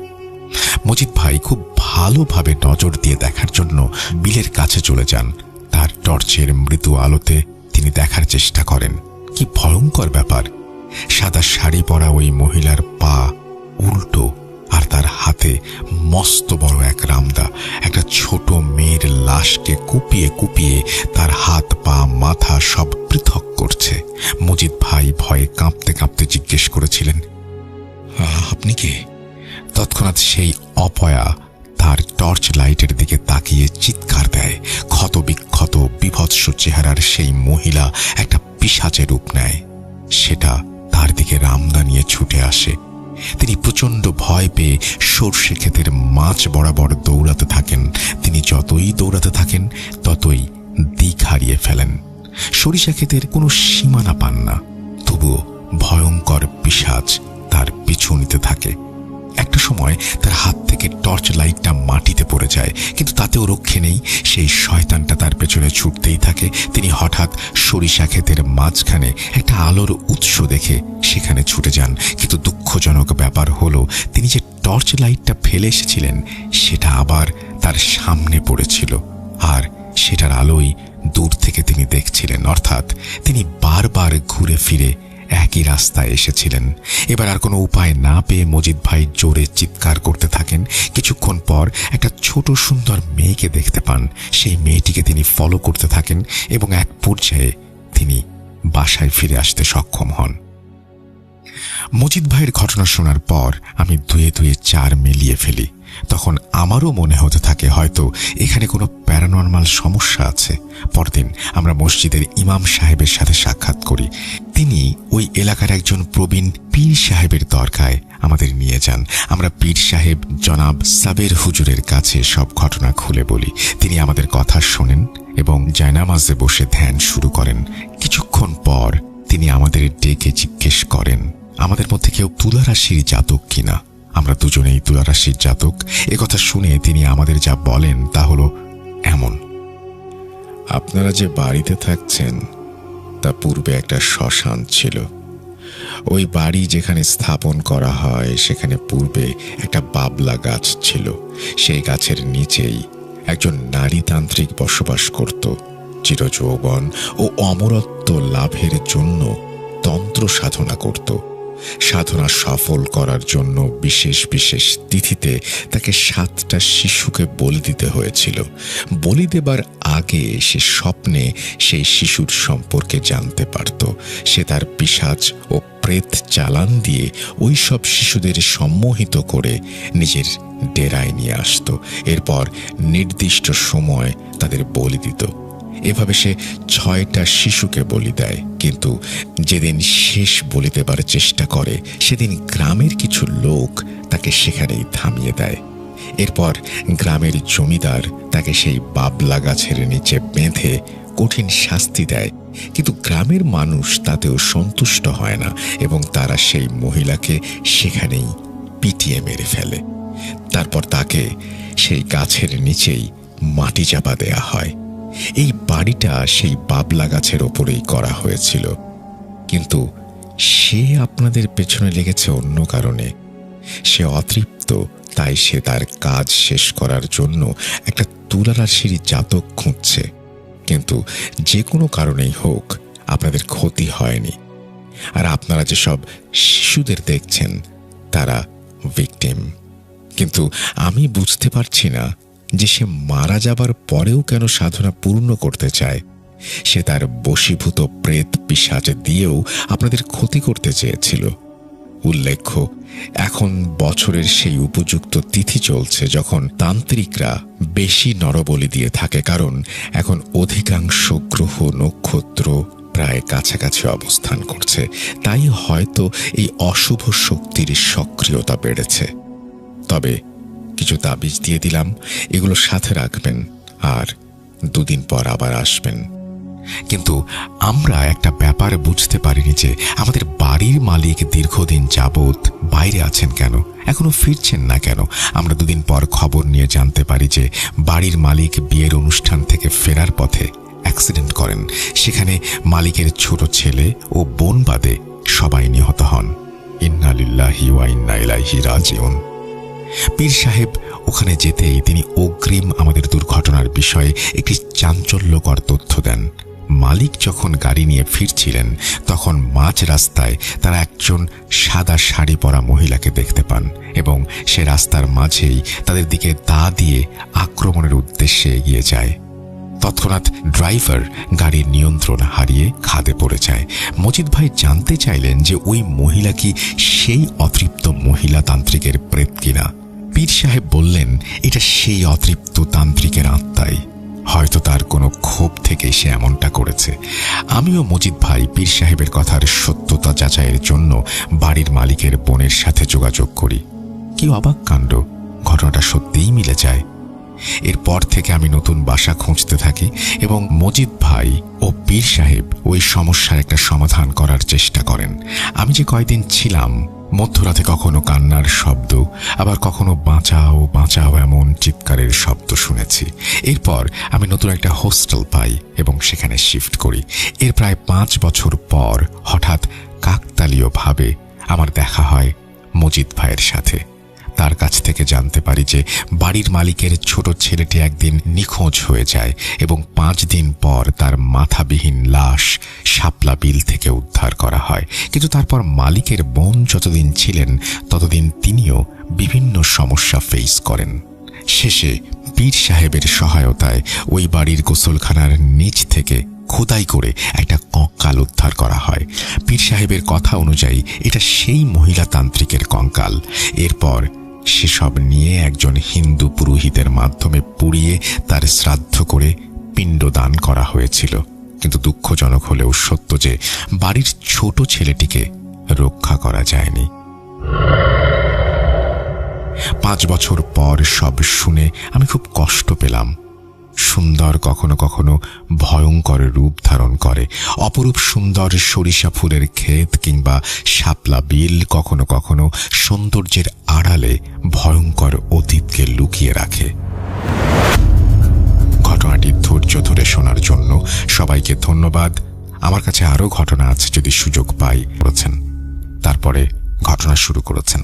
মজিদ ভাই খুব ভালোভাবে নজর দিয়ে দেখার জন্য বিলের কাছে চলে যান। তার টর্চের মৃদু আলোতে তিনি দেখার চেষ্টা করেন। কি ভয়ঙ্কর ব্যাপার! সাদা শাড়ি পরা ওই মহিলার পা উল্টো, আর তার হাতে মস্ত বড় এক রামদা। একটা ছোট মেয়ের লাশকে কুপিয়ে কুপিয়ে তার হাত পা মাথা সব পৃথক করছে। মজিদ ভাই ভয়ে কাঁপতে কাঁপতে জিজ্ঞেস করেছিলেন, আপনি কে? তৎক্ষণাৎ সেই অপয়া তার টর্চ লাইটের দিকে তাকিয়ে চিৎকার দেয়। ক্ষতবিক্ষত বিভৎস চেহারার সেই মহিলা একটা পিশাচের রূপ নেয়। সেটা তার দিকে রামদা নিয়ে ছুটে আসে। তিনি প্রচণ্ড ভয় পেয়ে সর্ষে ক্ষেতের মাছ বরাবর দৌড়াতে থাকেন। তিনি যতই দৌড়াতে থাকেন ততই দিক হারিয়ে ফেলেন। সরিষা ক্ষেতের কোনো সীমানা পান না। তবুও ভয়ঙ্কর পিশাচ তার পিছু নিতে থাকে। একটা সময় তার হাত থেকে টর্চ লাইটটা মাটিতে পড়ে যায়, কিন্তু তাতেও রক্ষে নেই। সেই শয়তানটা তার পেছনে ছুটতেই থাকে। তিনি হঠাৎ সরিষা ক্ষেতের মাঝখানে একটা আলোর উৎস দেখে সেখানে ছুটে যান। কিন্তু দুঃখজনক ব্যাপার হলো, তিনি যে টর্চ লাইটটা ফেলে এসেছিলেন সেটা আবার তার সামনে পড়েছিল, আর সেটার আলোই দূর থেকে তিনি দেখছিলেন। অর্থাৎ তিনি বারবার ঘুরে ফিরে একই রাস্তায় এসেছিলেন। এবার আর কোনো উপায় না পেয়ে মজিদ ভাই জোরে চিৎকার করতে থাকেন। কিছুক্ষণ পর একটা ছোট সুন্দর মেয়েকে দেখতে পান। সেই মেয়েটিকে তিনি ফলো করতে থাকেন এবং এক পর্যায়ে তিনি বাসায় ফিরে আসতে সক্ষম হন। মজিদ ভাইয়ের ঘটনা শোনার পর আমি 2-2 4 মিলিয়ে ফেলি। তখন আমারও মনে হতে থাকে হয়তো এখানে কোনো প্যারানর্মাল সমস্যা আছে। পরদিন আমরা মসজিদের ইমাম সাহেবের সাথে সাক্ষাৎ করি। তিনি ওই এলাকার একজন প্রবীণ পীর সাহেবের দরগায় আমাদের নিয়ে যান। আমরা পীর সাহেব জনাব সাবের হুজুরের কাছে সব ঘটনা খুলে বলি। তিনি আমাদের কথা শোনেন এবং জায়নামাজে বসে ধ্যান শুরু করেন। কিছুক্ষণ পর তিনি আমাদের ডেকে জিজ্ঞেস করেন আমাদের মধ্যে কেউ তুলা রাশির জাতক কিনা। আমরা দুজনেই তুলা রাশির জাতক। একথা শুনে তিনি আমাদের যা বলেন তা হলো এমন: আপনারা যে বাড়িতে থাকছেন তা পূর্বে একটা শ্মশান ছিল। ওই বাড়ি যেখানে স্থাপন করা হয় সেখানে পূর্বে একটা বাবলা গাছ ছিল। সেই গাছের নিচেই একজন নারীতান্ত্রিক বসবাস করত। চিরযৌবন ও অমরত্ব লাভের জন্য তন্ত্র সাধনা করত। সাধনা সফল করার জন্য বিশেষ বিশেষ তিথিতে তাকে 7টা শিশুকে বলি দিতে হয়েছিল। বলি দেবার আগে সে স্বপ্নে সেই শিশুর সম্পর্কে জানতে পারত। সে তার পিশাচ ও প্রেত চালান দিয়ে ওই সব শিশুদের সম্মোহিত করে নিজের ডেরায় নিয়ে আসত। এরপর নির্দিষ্ট সময় তাদের বলি দিত। এভাবে সে 6টা শিশুকে বলি দেয়। কিন্তু যেদিন শেষ বলি দেবার চেষ্টা করে সেদিন গ্রামের কিছু লোক তাকে সেখানেই থামিয়ে দেয়। এরপর গ্রামের জমিদার তাকে সেই বাবলা গাছের নিচে বেঁধে কঠিন শাস্তি দেয়। কিন্তু গ্রামের মানুষ তাতেও সন্তুষ্ট হয় না এবং তারা সেই মহিলাকে সেখানেই পিটিয়ে মেরে ফেলে। তারপর তাকে সেই গাছের নিচেই মাটি চাপা দেয়া হয়। এই বাড়িটা সেই বাবলা গাছের ওপরেই করা হয়েছিল। কিন্তু সে আপনাদের পেছনে লেগেছে অন্য কারণে। সে অতৃপ্ত, তাই সে তার কাজ শেষ করার জন্য একটা তুলারাশির জাতক খুঁজছে। কিন্তু যে কোনো কারণেই হোক আপনাদের ক্ষতি হয়নি। আর আপনারা যেসব শিশুদের দেখছেন তারা ভিকটিম। কিন্তু আমি বুঝতে পারছি না যে সে মারা যাবার পরেও কেন সাধনা পূর্ণ করতে চায়। সে তার বশীভূত প্রেত পিশাচ দিয়েও আপনাদের ক্ষতি করতে চেয়েছিল। উল্লেখ্য, এখন বছরের সেই উপযুক্ত তিথি চলছে যখন তান্ত্রিকরা বেশি নরবলি দিয়ে থাকে, কারণ এখন অধিকাংশ গ্রহ নক্ষত্র প্রায় কাছাকাছি অবস্থান করছে। তাই হয়তো এই অশুভ শক্তির সক্রিয়তা বেড়েছে। তবে কিছু তাবিজ দিয়ে দিলাম, এগুলো সাথে রাখবেন আর 2 দিন পর আবার আসবেন। কিন্তু আমরা একটা ব্যাপার বুঝতে পারিনি যে আমাদের বাড়ির মালিক দীর্ঘদিন যাবৎ বাইরে আছেন কেন, এখনো ফিরছেন না কেন। আমরা 2 দিন পর খবর নিয়ে জানতে পারি যে বাড়ির মালিক বিয়ের অনুষ্ঠান থেকে ফেরার পথে অ্যাক্সিডেন্ট করেন। সেখানে মালিকের ছোট ছেলে ও বোন বাদে সবাই নিহত হন। ইন্না লিল্লাহি ওয়া ইন্না ইলাইহি রাজিউন। পীর সাহেব ওখানে যেতেই তিনি অগ্রিম আমাদের দুর্ঘটনার বিষয়ে একটি চাঞ্চল্যকর তথ্য দেন। মালিক যখন গাড়ি নিয়ে ফিরছিলেন তখন মাঝ রাস্তায় তারা একজন সাদা শাড়ি পরা মহিলাকে দেখতে পান এবং সে রাস্তার মাঝেই তাদের দিকে দা দিয়ে আক্রমণের উদ্দেশ্যে এগিয়ে যায়। তৎক্ষণাৎ ড্রাইভার গাড়ির নিয়ন্ত্রণ হারিয়ে খাদে পড়ে যায়। মজিদ ভাই জানতে চাইলেন যে ওই মহিলা কি সেই অতৃপ্ত মহিলা তান্ত্রিকের প্রেত কিনা। পীর সাহেব বললেন, এটা সেই অতৃপ্ত তান্ত্রিকের আত্মাই, হয়তো তার কোনো ক্ষোভ থেকে সে এমনটা করেছে। আমিও মজিদ ভাই পীর সাহেবের কথার সত্যতা যাচাইয়ের জন্য বাড়ির মালিকের বোনের সাথে যোগাযোগ করি। কি অবাক কাণ্ড, ঘটনাটা সত্যিই মিলে যায়। এরপর থেকে আমি নতুন বাসা খুঁজতে থাকি এবং মজিদ ভাই ও পীর সাহেব ওই সমস্যার একটা সমাধান করার চেষ্টা করেন। আমি যে কয়দিন ছিলাম, মধ্যরাতে কখনো কান্নার শব্দ, আবার কখনো বাঁচাও বাঁচাও এমন চিৎকারের শব্দ শুনেছি। এরপর আমি নতুন একটা হোস্টেল পাই এবং সেখানে শিফট করি। এর প্রায় 5 বছর পর হঠাৎ কাকতালীয়ভাবে আমার দেখা হয় মজিদ ভাইয়ের সাথে। তার কাছ থেকে জানতে পারি যে বাড়ির মালিকের ছোট ছেলেটি একদিন নিখোঁজ হয়ে যায় এবং 5 দিন পর তার মাথাবিহীন লাশ শাপলা বিল থেকে উদ্ধার করা হয়। কিন্তু তারপর মালিকের বোন যতদিন ছিলেন ততদিন তিনিও বিভিন্ন সমস্যা ফেস করেন। শেষে পীর সাহেবের সহায়তায় ওই বাড়ির গোসলখানার নিচ থেকে খোদাই করে একটা কঙ্কাল উদ্ধার করা হয়। পীর সাহেবের কথা অনুযায়ী এটা সেই মহিলা তান্ত্রিকের কঙ্কাল। এরপর সেসব নিয়ে একজন হিন্দু পুরোহিতের মাধ্যমে পুড়িয়ে তার শ্রাদ্ধ করে পিণ্ডদান করা হয়েছিল। কিন্তু দুঃখজনক হলেও সত্য যে বাড়ির ছোট ছেলেটিকে রক্ষা করা যায়নি। 5 বছর পর সব শুনে আমি খুব কষ্ট পেলাম। সুন্দর কখনো কখনো ভয়ঙ্কর রূপ ধারণ করে। অপরূপ সুন্দর সরিষা ফুলের ক্ষেত কিংবা শাপলা বিল কখনো কখনো সৌন্দর্যের আড়ালে ভয়ঙ্কর অতীতকে লুকিয়ে রাখে। ঘটনাটি ধৈর্য ধরে শোনার জন্য সবাইকে ধন্যবাদ। আমার কাছে আরও ঘটনা আছে, যদি সুযোগ পাই করেছেন। তারপরে ঘটনা শুরু করেছেন।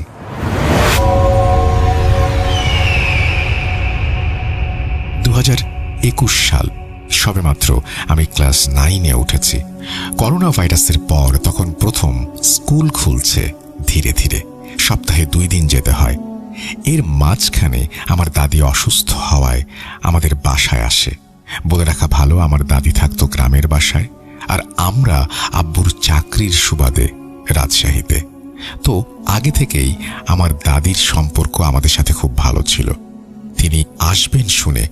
2021 সাল, সবেমাত্র আমি ক্লাস 9-এ উঠেছি। করোনা ভাইরাসের পর তখন প্রথম স্কুল খুলছে ধীরে ধীরে। সপ্তাহে 2 দিন যেতে হয়। এর মাঝখানে আমার দাদি অসুস্থ হওয়ায় আমাদের বাসায় আসে। বলে রাখা ভালো, আমার দাদি থাকতো গ্রামের বাসায় আর আমরা আব্বুর চাকরির সুবাদে রাজশাহীতে। তো আগে থেকেই আমার দাদির সম্পর্ক আমাদের সাথে খুব ভালো ছিল। তিনি আসবেন শুনে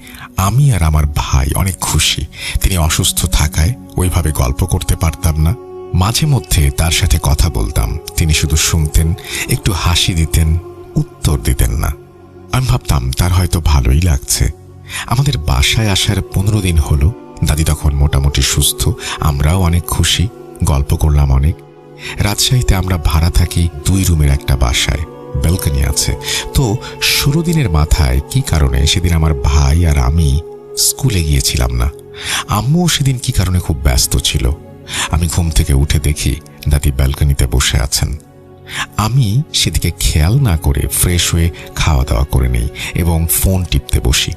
আমি আর আমার ভাই অনেক খুশি। তিনি অসুস্থ থাকায় ওইভাবে গল্প করতে পারতাম না। মাঝে মধ্যে তার সাথে কথা বলতাম, তিনি শুধু শুনতেন, একটু হাসি দিতেন, উত্তর দিতেন না। আমি ভাবতাম তার হয়তো ভালোই লাগছে। আমাদের বাসায় আসার 15 দিন হলো। দাদি তখন মোটামুটি সুস্থ, আমরাও অনেক খুশি, গল্প করলাম অনেক। রাজশাহীতে আমরা ভাড়া থাকি 2 রুমের একটা বাসায়, ব্যালকনি আছে। তো 16 দিনের মাথায় কি কারণে সেদিন আমার ভাই আর আমি স্কুলে গিয়েছিলাম না। আম্মুও সেদিন কি কারণে খুব ব্যস্ত ছিল। আমি ঘুম থেকে উঠে দেখি দাদি ব্যালকনিতে বসে আছেন। আমি সেদিকে খেয়াল না করে ফ্রেশ হয়ে খাওয়া দাওয়া করে নেই এবং ফোন টিপতে বসি।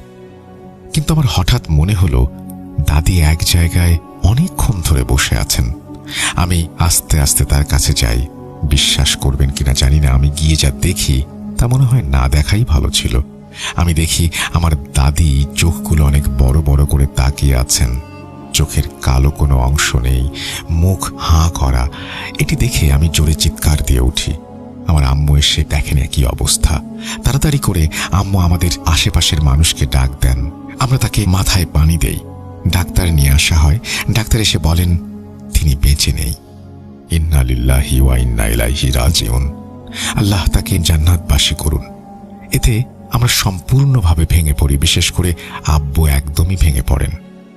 কিন্তু আমার হঠাৎ মনে হলো দাদি এক জায়গায় অনেকক্ষণ ধরে বসে আছেন। আমি আস্তে আস্তে তার কাছে যাই। বিশ্বাস করবেন কিনা জানি না, আমি গিয়ে যা দেখি তা মনে হয় না দেখাই ভালো ছিল। আমি দেখি আমার দাদি চোখগুলো অনেক বড় বড় করে তাকিয়ে আছেন। চোখের কালো কোনো অংশ নেই, মুখ হাঁ করা। এটি দেখে আমি জোরে চিৎকার দিয়ে উঠি। আমার আম্মু এসে দেখেন একই অবস্থা। তাড়াতাড়ি করে আম্মু আমাদের আশেপাশের মানুষকে ডাক দেন। আমরা তাকে মাথায় পানি দেই। ডাক্তার নিয়ে আসা হয়। ডাক্তার এসে বলেন তিনি বেঁচে নেই। ইন্না লিল্লাহি ওয়া ইন্না ইলাইহি রাজিউন। আল্লাহ তাকে জান্নাতবাসী করুন। এতে আমরা সম্পূর্ণভাবে ভেঙে পড়ি। বিশেষ করে আব্বু একদমই ভেঙে পড়েন।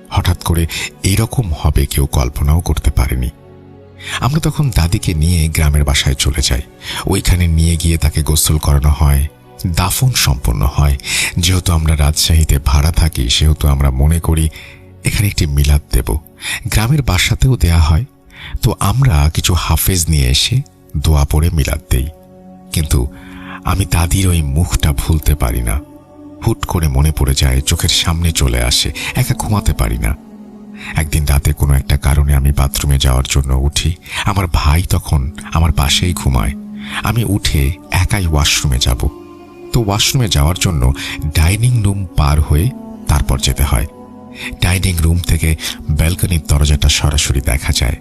হঠাৎ করে এরকম হবে কেউ কল্পনাও করতে পারেনি। আমরা তখন দাদিকে নিয়ে গ্রামের বাসায় চলে যাই। ওইখানে নিয়ে গিয়ে তাকে গোসল করানো হয়, দাফন সম্পন্ন হয়। যেহেতু আমরা রাজশাহীতে ভাড়া থাকি, সেহেতু আমরা মনে করি এখানে একটি মিলাদ দেব। গ্রামের বাসাতেও দেয়া হয়। তো আমরা কিছু হাফেজ নিয়ে এসে দোয়া পড়ে মিলাদ দেই। কিন্তু আমি দাদির ওই মুখটা ভুলতে পারি না। হুট করে মনে পড়ে যায়, চোখের সামনে চলে আসে। একা ঘুমাতে পারি না। একদিন রাতে কোনো একটা কারণে আমি বাথরুমে যাওয়ার জন্য উঠি। আমার ভাই তখন আমার পাশেই ঘুমায়। আমি উঠে একাই ওয়াশরুমে যাব। তো ওয়াশরুমে যাওয়ার জন্য ডাইনিং রুম পার হয়ে তারপর যেতে হয়। ডাইনিং রুম থেকে ব্যালকনির দরজাটা সরাসরি দেখা যায়।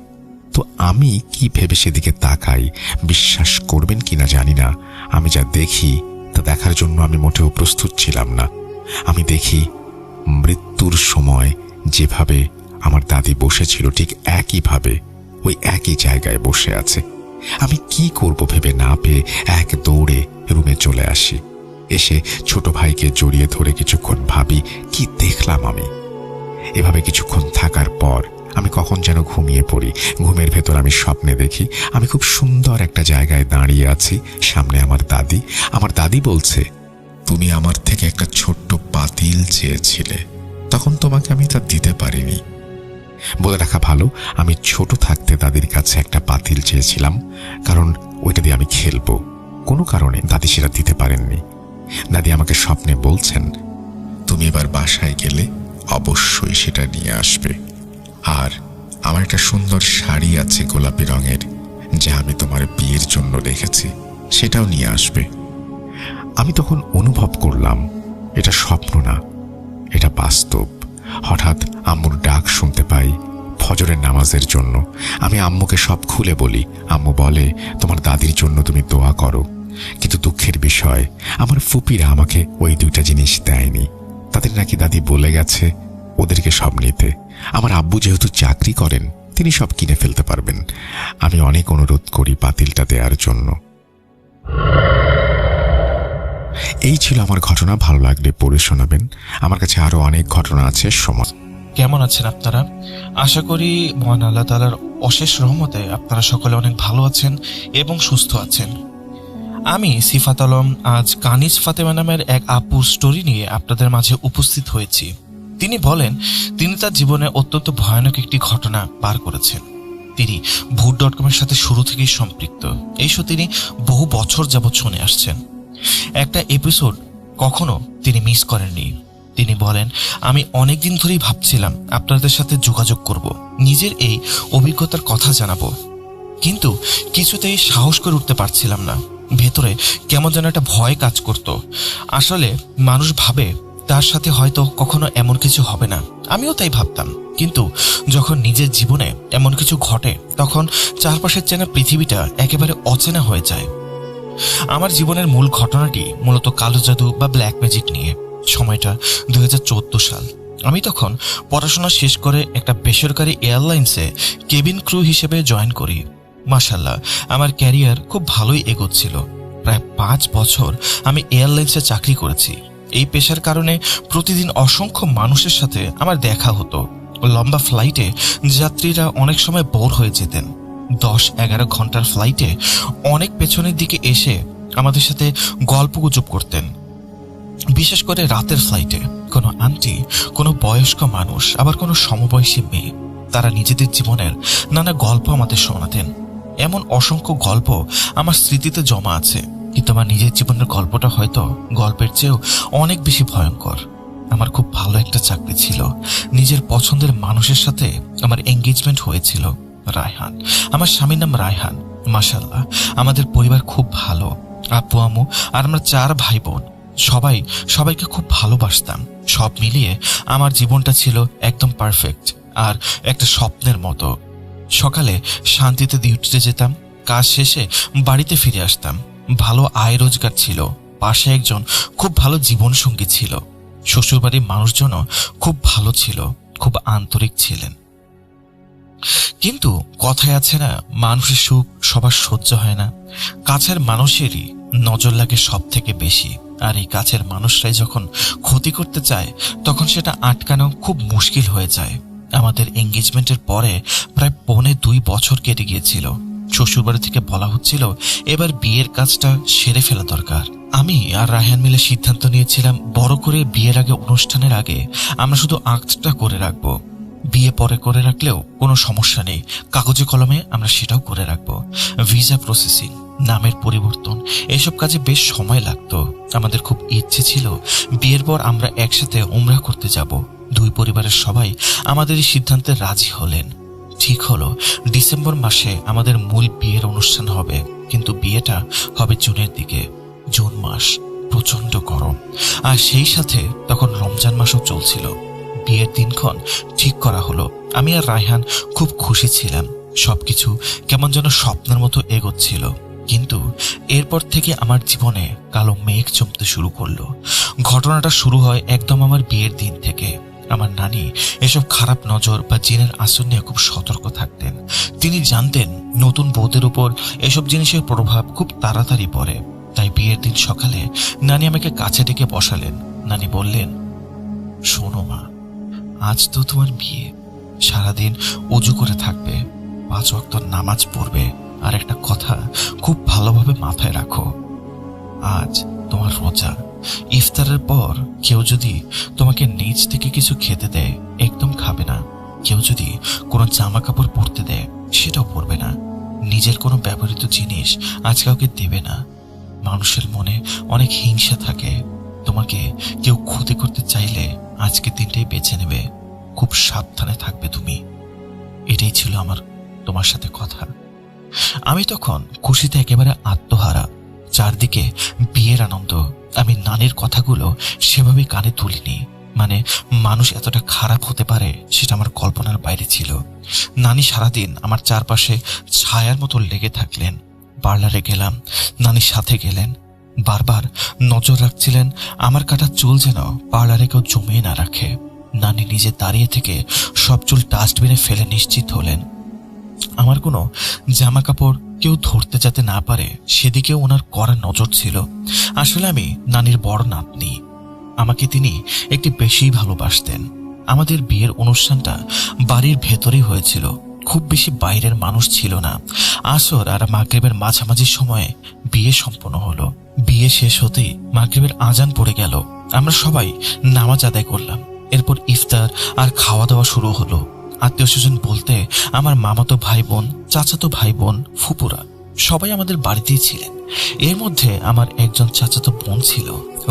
তো আমি কি ভেবে সেদিকে তাকাই, বিশ্বাস করবেন কিনা জানি না, আমি যা দেখি তা দেখার জন্য আমি মোটেও প্রস্তুত ছিলাম না। আমি দেখি মৃত্যুর সময় যেভাবে আমার দাদি বসেছিল ঠিক একইভাবে ওই একই জায়গায় বসে আছে। আমি কি করব ভেবে না পেয়ে এক দৌড়ে রুমে চলে আসি। এসে ছোট ভাইকে জড়িয়ে ধরে কিছুক্ষণ ভাবি কি দেখলাম আমি। এভাবে কিছুক্ষণ থাকার পর আমি কখন যেন ঘুমিয়ে পড়ি। ঘুমের ভেতর আমি স্বপ্নে দেখি আমি খুব সুন্দর একটা জায়গায় দাঁড়িয়ে আছি। সামনে আমার দাদি। আমার দাদি বলছে, তুমি আমার থেকে একটা ছোট্ট পাতিল চেয়েছিলে, তখন তোমাকে আমি তা দিতে পারিনি। বলে রাখা ভালো, আমি ছোট থাকতে দাদির কাছে একটা পাতিল চেয়েছিলাম, কারণ ওইটা দিয়ে আমি খেলবো। কোনো কারণে দাদি সেটা দিতে পারেননি। দাদি আমাকে স্বপ্নে বলছেন, তুমি এবার বাসায় গেলে অবশ্যই সেটা নিয়ে আসবে। আর আমার একটা সুন্দর শাড়ি আছে গোলাপি রঙের, যা আমি তোমার বিয়ের জন্য রেখেছি, সেটাও নিয়ে আসবে। আমি তখন অনুভব করলাম এটা স্বপ্ন না, এটা বাস্তব। হঠাৎ আম্মুর ডাক শুনতে পাই ফজরের নামাজের জন্য। আমি আম্মুকে সব খুলে বলি। আম্মু বলে, তোমার দাদির জন্য তুমি দোয়া করো। কিন্তু দুঃখের বিষয়, আমার ফুপিরা আমাকে ওই দুইটা জিনিস দেয়নি। তাদের নাকি দাদি বলে গেছে ওদেরকে সব নিতে। আমার আব্বু যেহেতু চাকরি করেন, তিনি সব কিনে ফেলতে পারবেন। আমি অনেক অনুরোধ করি পাতিলটা দেওয়ার জন্য। এই ছিল আমার ঘটনা। ভালো লাগলে পড়ে শোনাবেন। আমার কাছে আরো অনেক ঘটনা আছে। সময় কেমন আছেন আপনারা? আশা করি মহান আল্লাহ তাআলার অশেষ রহমতে আপনারা সকলে অনেক ভালো আছেন এবং সুস্থ আছেন। আমি সিফাত আলম আজ কানিজ ফাতেমা নামের এক আপুর স্টোরি নিয়ে আপনাদের মাঝে উপস্থিত হয়েছি। তিনি বলেন তিনি তার জীবনে অত্যন্ত ভয়ানক একটি ঘটনা পার করেছেন। তিনি ভূত.com-এর সাথে শুরু থেকেই সম্পৃক্ত। এই শো তিনি বহু বছর যাবৎ শুনে আসছেন। একটা এপিসোড কখনো তিনি মিস করেননি। তিনি বলেন, আমি অনেকদিন ধরেই ভাবছিলাম আপনাদের সাথে যোগাযোগ করব, নিজের এই অভিজ্ঞতার কথা জানাবো, কিন্তু কিছুতেই সাহস করে উঠতে পারছিলাম না। ভেতরে কেমন যেন একটা ভয় কাজ করত। আসলে মানুষ ভাবে তার সাথে হয়তো কখনো এমন কিছু হবে না, আমিও তাই ভাবতাম। কিন্তু যখন নিজের জীবনে এমন কিছু ঘটে, তখন চারপাশের চেনা পৃথিবীটা একেবারে অচেনা হয়ে যায়। আমার জীবনের মূল ঘটনাটি মূলত কালো জাদু বা ব্ল্যাক ম্যাজিক নিয়ে। সময়টা 2014 সাল। আমি তখন পড়াশোনা শেষ করে একটা বেসরকারি এয়ারলাইন্সে কেবিন ক্রু হিসেবে জয়েন করি। মাশাআল্লাহ, আমার ক্যারিয়ার খুব ভালোই এগোচ্ছিল। প্রায় 5 বছর আমি এয়ারলাইন্সে চাকরি করেছি। এই পেশার কারণে প্রতিদিন অসংখ্য মানুষের সাথে আমার দেখা হতো। লম্বা ফ্লাইটে যাত্রীরা অনেক সময় বোর হয়ে যেতেন। 10-11 ঘন্টার ফ্লাইটে অনেক পেছনের দিকে এসে আমাদের সাথে গল্পগুজব করতেন। বিশেষ করে রাতের ফ্লাইটে কোনো আন্টি, কোনো বয়স্ক মানুষ, আবার কোনো সমবয়সী মেয়ে, তারা নিজেদের জীবনের নানা গল্প আমাদের শোনাতেন। এমন অসংখ্য গল্প আমার স্মৃতিতে জমা আছে, কিন্তু আমার নিজের জীবনের গল্পটা হয়তো গল্পের চেয়েও অনেক বেশি ভয়ঙ্কর। আমার খুব ভালো একটা চাকরি ছিল, নিজের পছন্দের মানুষের সাথে আমার এঙ্গেজমেন্ট হয়েছিল। রায়হান, আমার স্বামীর নাম রায়হান। মাশাআল্লাহ, আমাদের পরিবার খুব ভালো। আব্বু আম্মু আর আমরা 4 ভাই বোন, সবাইকে খুব ভালোবাসতাম। সব মিলিয়ে আমার জীবনটা ছিল একদম পারফেক্ট আর একটা স্বপ্নের মতো। সকালে শান্তিতে ডিউটিতে যেতাম, কাজ শেষে বাড়িতে ফিরে আসতাম। ভালো আয় রোজগার ছিল, পাশে একজন খুব ভালো জীবনসঙ্গী ছিল। শ্বশুরবাড়ির মানুষজনও খুব ভালো ছিল, খুব আন্তরিক ছিলেন। কিন্তু কথায় আছে না, মানুষের সুখ সবার সহ্য হয় না। কাছের মানুষেরই নজর লাগে সব থেকে বেশি, আর এই কাছের মানুষরাই যখন ক্ষতি করতে চায় তখন সেটা আটকানো খুব মুশকিল হয়ে যায়। আমাদের এঙ্গেজমেন্টের পরে প্রায় 2.25 বছর কেটে গিয়েছিল। শ্বশুরবাড়ি থেকে বলা হচ্ছিল এবার বিয়ের কাজটা সেরে ফেলা দরকার। আমি আর রায়হান মিলে সিদ্ধান্ত নিয়েছিলাম বড় করে বিয়ের আগে, অনুষ্ঠানের আগে আমরা শুধু আক্তটা করে রাখবো। বিয়ে পরে করে রাখলেও কোনো সমস্যা নেই, কাগজে কলমে আমরা সেটাও করে রাখবো। ভিসা প্রসেসিং, নামের পরিবর্তন, এসব কাজে বেশ সময় লাগতো। আমাদের খুব ইচ্ছে ছিল বিয়ের পর আমরা একসাথে উমরা করতে যাব। 2 পরিবারের সবাই আমাদের এই সিদ্ধান্তে রাজি হলেন। ঠিক হলো ডিসেম্বর মাসে আমাদের মূল বিয়ের অনুষ্ঠান হবে, কিন্তু বিয়েটা হবে জুনের দিকে। জুন মাস প্রচন্ড গরম, আর সেই সাথে তখন রমজান মাসও চলছিল। বিয়ের দিনক্ষণ ঠিক করা হলো। আমি আর রায়হান খুব খুশি ছিলাম। সবকিছু কেমন যেন স্বপ্নের মতো এগোচ্ছিল, কিন্তু এরপর থেকে আমার জীবনে কালো মেঘ জমতে শুরু করলো। ঘটনাটা শুরু হয় একদম আমার বিয়ের দিন থেকে। আমার নানি এসব খারাপ নজর বা জিনের আসর নিয়ে খুব সতর্ক থাকতেন। তিনি জানতেন নতুন বউদের উপর এসব জিনিসের প্রভাব খুব তাড়াতাড়ি পড়ে। তাই বিয়ের দিন সকালে নানি আমাকে কাছে ডেকে বসালেন। নানি বললেন, শোনো মা, আজ তো তোমার বিয়ে, সারাদিন ওযু করে থাকবে, 5 ওয়াক্ত নামাজ পড়বে, আর একটা কথা খুব ভালোভাবে মাথায় রাখো, আজ তোমার রোজা। ইফতারের পর কেউ যদি তোমাকে নিজ থেকে কিছু খেতে দেয় একদম খাবে না। কেউ যদি কোনো জামা কাপড় পরতে দেয় সেটাও পরবে না। নিজের কোনো ব্যবহৃত জিনিস আজ কাউকে দেবে না। মানুষের মনে অনেক হিংসা থাকে, তোমাকে কেউ ক্ষতি করতে চাইলে আজকে দিনটাই বেছে নেবে। খুব সাবধানে থাকবে তুমি। এটাই ছিল আমার তোমার সাথে কথা। আমি তখন খুশিতে একেবারে আত্মহারা। চারদিকে বিয়ের আনন্দ। আমি নানির কথাগুলো সেভাবে কানে তুলিনি। মানে মানুষ এতটা খারাপ হতে পারে সেটা আমার কল্পনার বাইরে ছিল। নানি সারাদিন আমার চারপাশে ছায়ার মতো লেগে থাকলেন। পার্লারে গেলাম, নানির সাথে গেলেন। বারবার নজর রাখছিলেন আমার কাটা চুল যেন পার্লারে কেউ জমিয়ে না রাখে। নানি নিজে দাঁড়িয়ে থেকে সব চুল ডাস্টবিনে ফেলে নিশ্চিত হলেন। আমার কোনো জামা কাপড় কেউ ধরতে যাতে না পারে সেদিকেও ওনার কড়া নজর ছিল। আসলে আমি নানির বড় নাতনি, আমাকে তিনি একটু বেশি ভালোবাসতেন। আমাদের বিয়ের অনুষ্ঠানটা বাড়ির ভেতরেই হয়েছিল, খুব বেশি বাইরের মানুষ ছিল না। আসর আর মাগরিবের মাঝামাঝি সময়ে বিয়ে সম্পন্ন হলো। বিয়ে শেষ হতেই মাগরিবের আজান পড়ে গেল। আমরা সবাই নামাজ আদায় করলাম। এরপর ইফতার আর খাওয়া দাওয়া শুরু হলো। আত্মীয় স্বজন বলতে আমার মামাতো ভাই বোন, চাচাতো ভাই বোন, ফুপুরা সবাই আমাদের বাড়িতেই ছিলেন। এর মধ্যে আমার একজন চাচাতো বোন ছিল,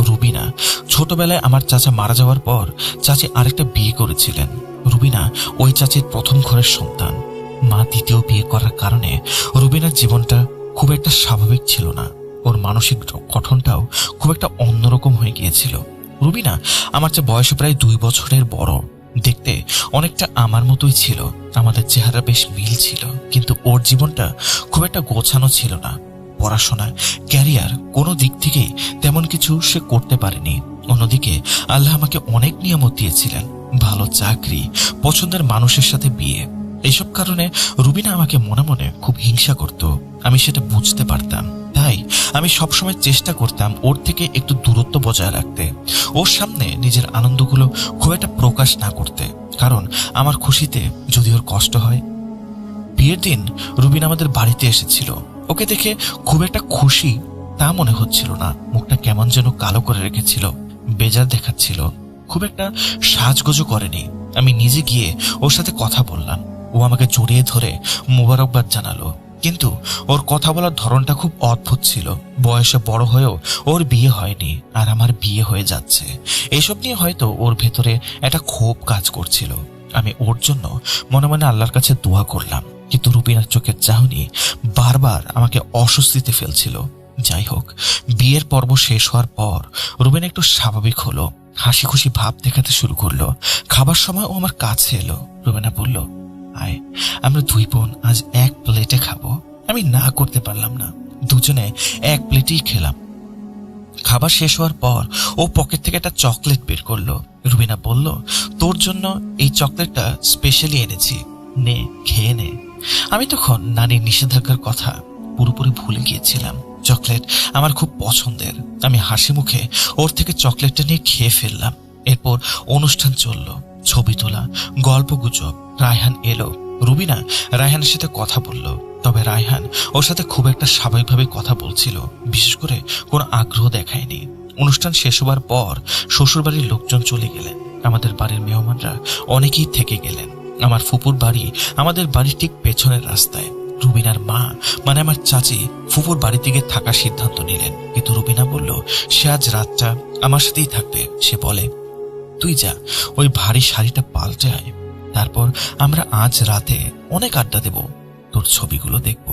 রুবিনা। ছোটবেলায় আমার চাচা মারা যাওয়ার পর চাচি আরেকটা বিয়ে করেছিলেন। রুবিনা ওই চাচির প্রথম ঘরের সন্তান। মা দ্বিতীয় বিয়ে করার কারণে রুবিনার জীবনটা খুব একটা স্বাভাবিক ছিল না। ওর মানসিক গঠনটাও খুব একটা অন্যরকম হয়ে গিয়েছিল। রুবিনা আমার চেয়ে বয়সে প্রায় 2 বছরের বড়। দেখতে অনেকটা আমার মতোই ছিল, আমাদের চেহারা বেশ মিল ছিল, কিন্তু ওর জীবনটা খুব একটা গোছানো ছিল না। পড়াশোনা, ক্যারিয়ার কোনো দিক থেকেই তেমন কিছু সে করতে পারেনি। অন্যদিকে আল্লাহ আমাকে অনেক নিয়ামত দিয়েছিলেন, ভালো চাকরি, পছন্দের মানুষের সাথে বিয়ে। এইসব কারণে রুবিনা আমাকে মনে মনে খুব হিংসা করত। আমি সেটা বুঝতে পারতাম, তাই আমি সবসময় চেষ্টা করতাম ওর থেকে একটু দূরত্ব বজায় রাখতে, ওর সামনে নিজের আনন্দগুলো খুব একটা প্রকাশ না করতে, কারণ আমার খুশিতে যদি ওর কষ্ট হয়। বিয়ের দিন রুবিনা আমাদের বাড়িতে এসেছিল। ওকে দেখে খুব একটা খুশি তা মনে হচ্ছিল না। মুখটা কেমন যেন কালো করে রেখেছিল, বেজার দেখাচ্ছিল। খুব একটা সাজগোজও করেনি। আমি নিজে গিয়ে ওর সাথে কথা বললাম। ও আমাকে জড়িয়ে ধরে মোবারকবাদ জানালো। কিন্তু ওর কথা বলার ধরনটা খুব অদ্ভুত ছিল। বয়সে বড় হয়েও ওর বিয়ে হয়নি, আর আমার বিয়ে হয়ে যাচ্ছে। এসব নিয়ে হয়তো ওর ভেতরে একটা ক্ষোভ কাজ করছিল। আমি ওর জন্য মনে মনে আল্লাহর কাছে দোয়া করলাম, কিন্তু রুবিনার চোখের চাহনি বারবার আমাকে অস্বস্তিতে ফেলছিল। যাই হোক, বিয়ের পর্ব শেষ হওয়ার পর রুবিনা একটু স্বাভাবিক হলো, হাসি খুশি ভাব দেখাতে শুরু করলো। খাবার সময় ও আমার কাছে এলো। রুবিনা বলল, আয়, আমরা দুই বোন আজ এক প্লেটে খাবো। আমি না করতে পারলাম না, দুজনে এক প্লেটেই খেলাম। খাবার শেষ হওয়ার পর ও পকেট থেকে একটা চকলেট বের করলো। রুবিনা বলল, তোর জন্য এই চকলেটটা স্পেশালি এনেছি, নে, খেয়ে নে। আমি তখন নানির নিষেধাজ্ঞার কথা পুরোপুরি ভুলে গিয়েছিলাম। চকলেট আমার খুব পছন্দের। আমি হাসি মুখে ওর থেকে চকলেটটা নিয়ে খেয়ে ফেললাম। এরপর অনুষ্ঠান চলল, ছবি তোলা, গল্পগুজব। রায়হান এলো। রুবিনা রায়হানের সাথে কথা বলল, তবে রায়হান ওর সাথে খুব একটা স্বাভাবিকভাবে কথা বলছিল, বিশেষ করে কোনো আগ্রহ দেখায়নি। অনুষ্ঠান শেষ হবার পর শ্বশুরবাড়ির লোকজন চলে গেলেন। আমাদের বাড়ির মেহমানরা অনেকেই থেকে গেলেন। আমার ফুপুর বাড়ি আমাদের বাড়ির ঠিক পেছনের রাস্তায়। রুবিনার মা মানে আমার চাচি ফুপুর বাড়ি থেকে থাকার সিদ্ধান্ত নিলেন, কিন্তু রুবিনা বলল সে আজ রাতটা আমার সাথেই থাকবে। সে বলে, তুই যা, ওই ভারী শাড়িটা পাল্টে আয়, তারপর আমরা আজ রাতে অনেক আড্ডা দেব, তোর ছবিগুলো দেখব।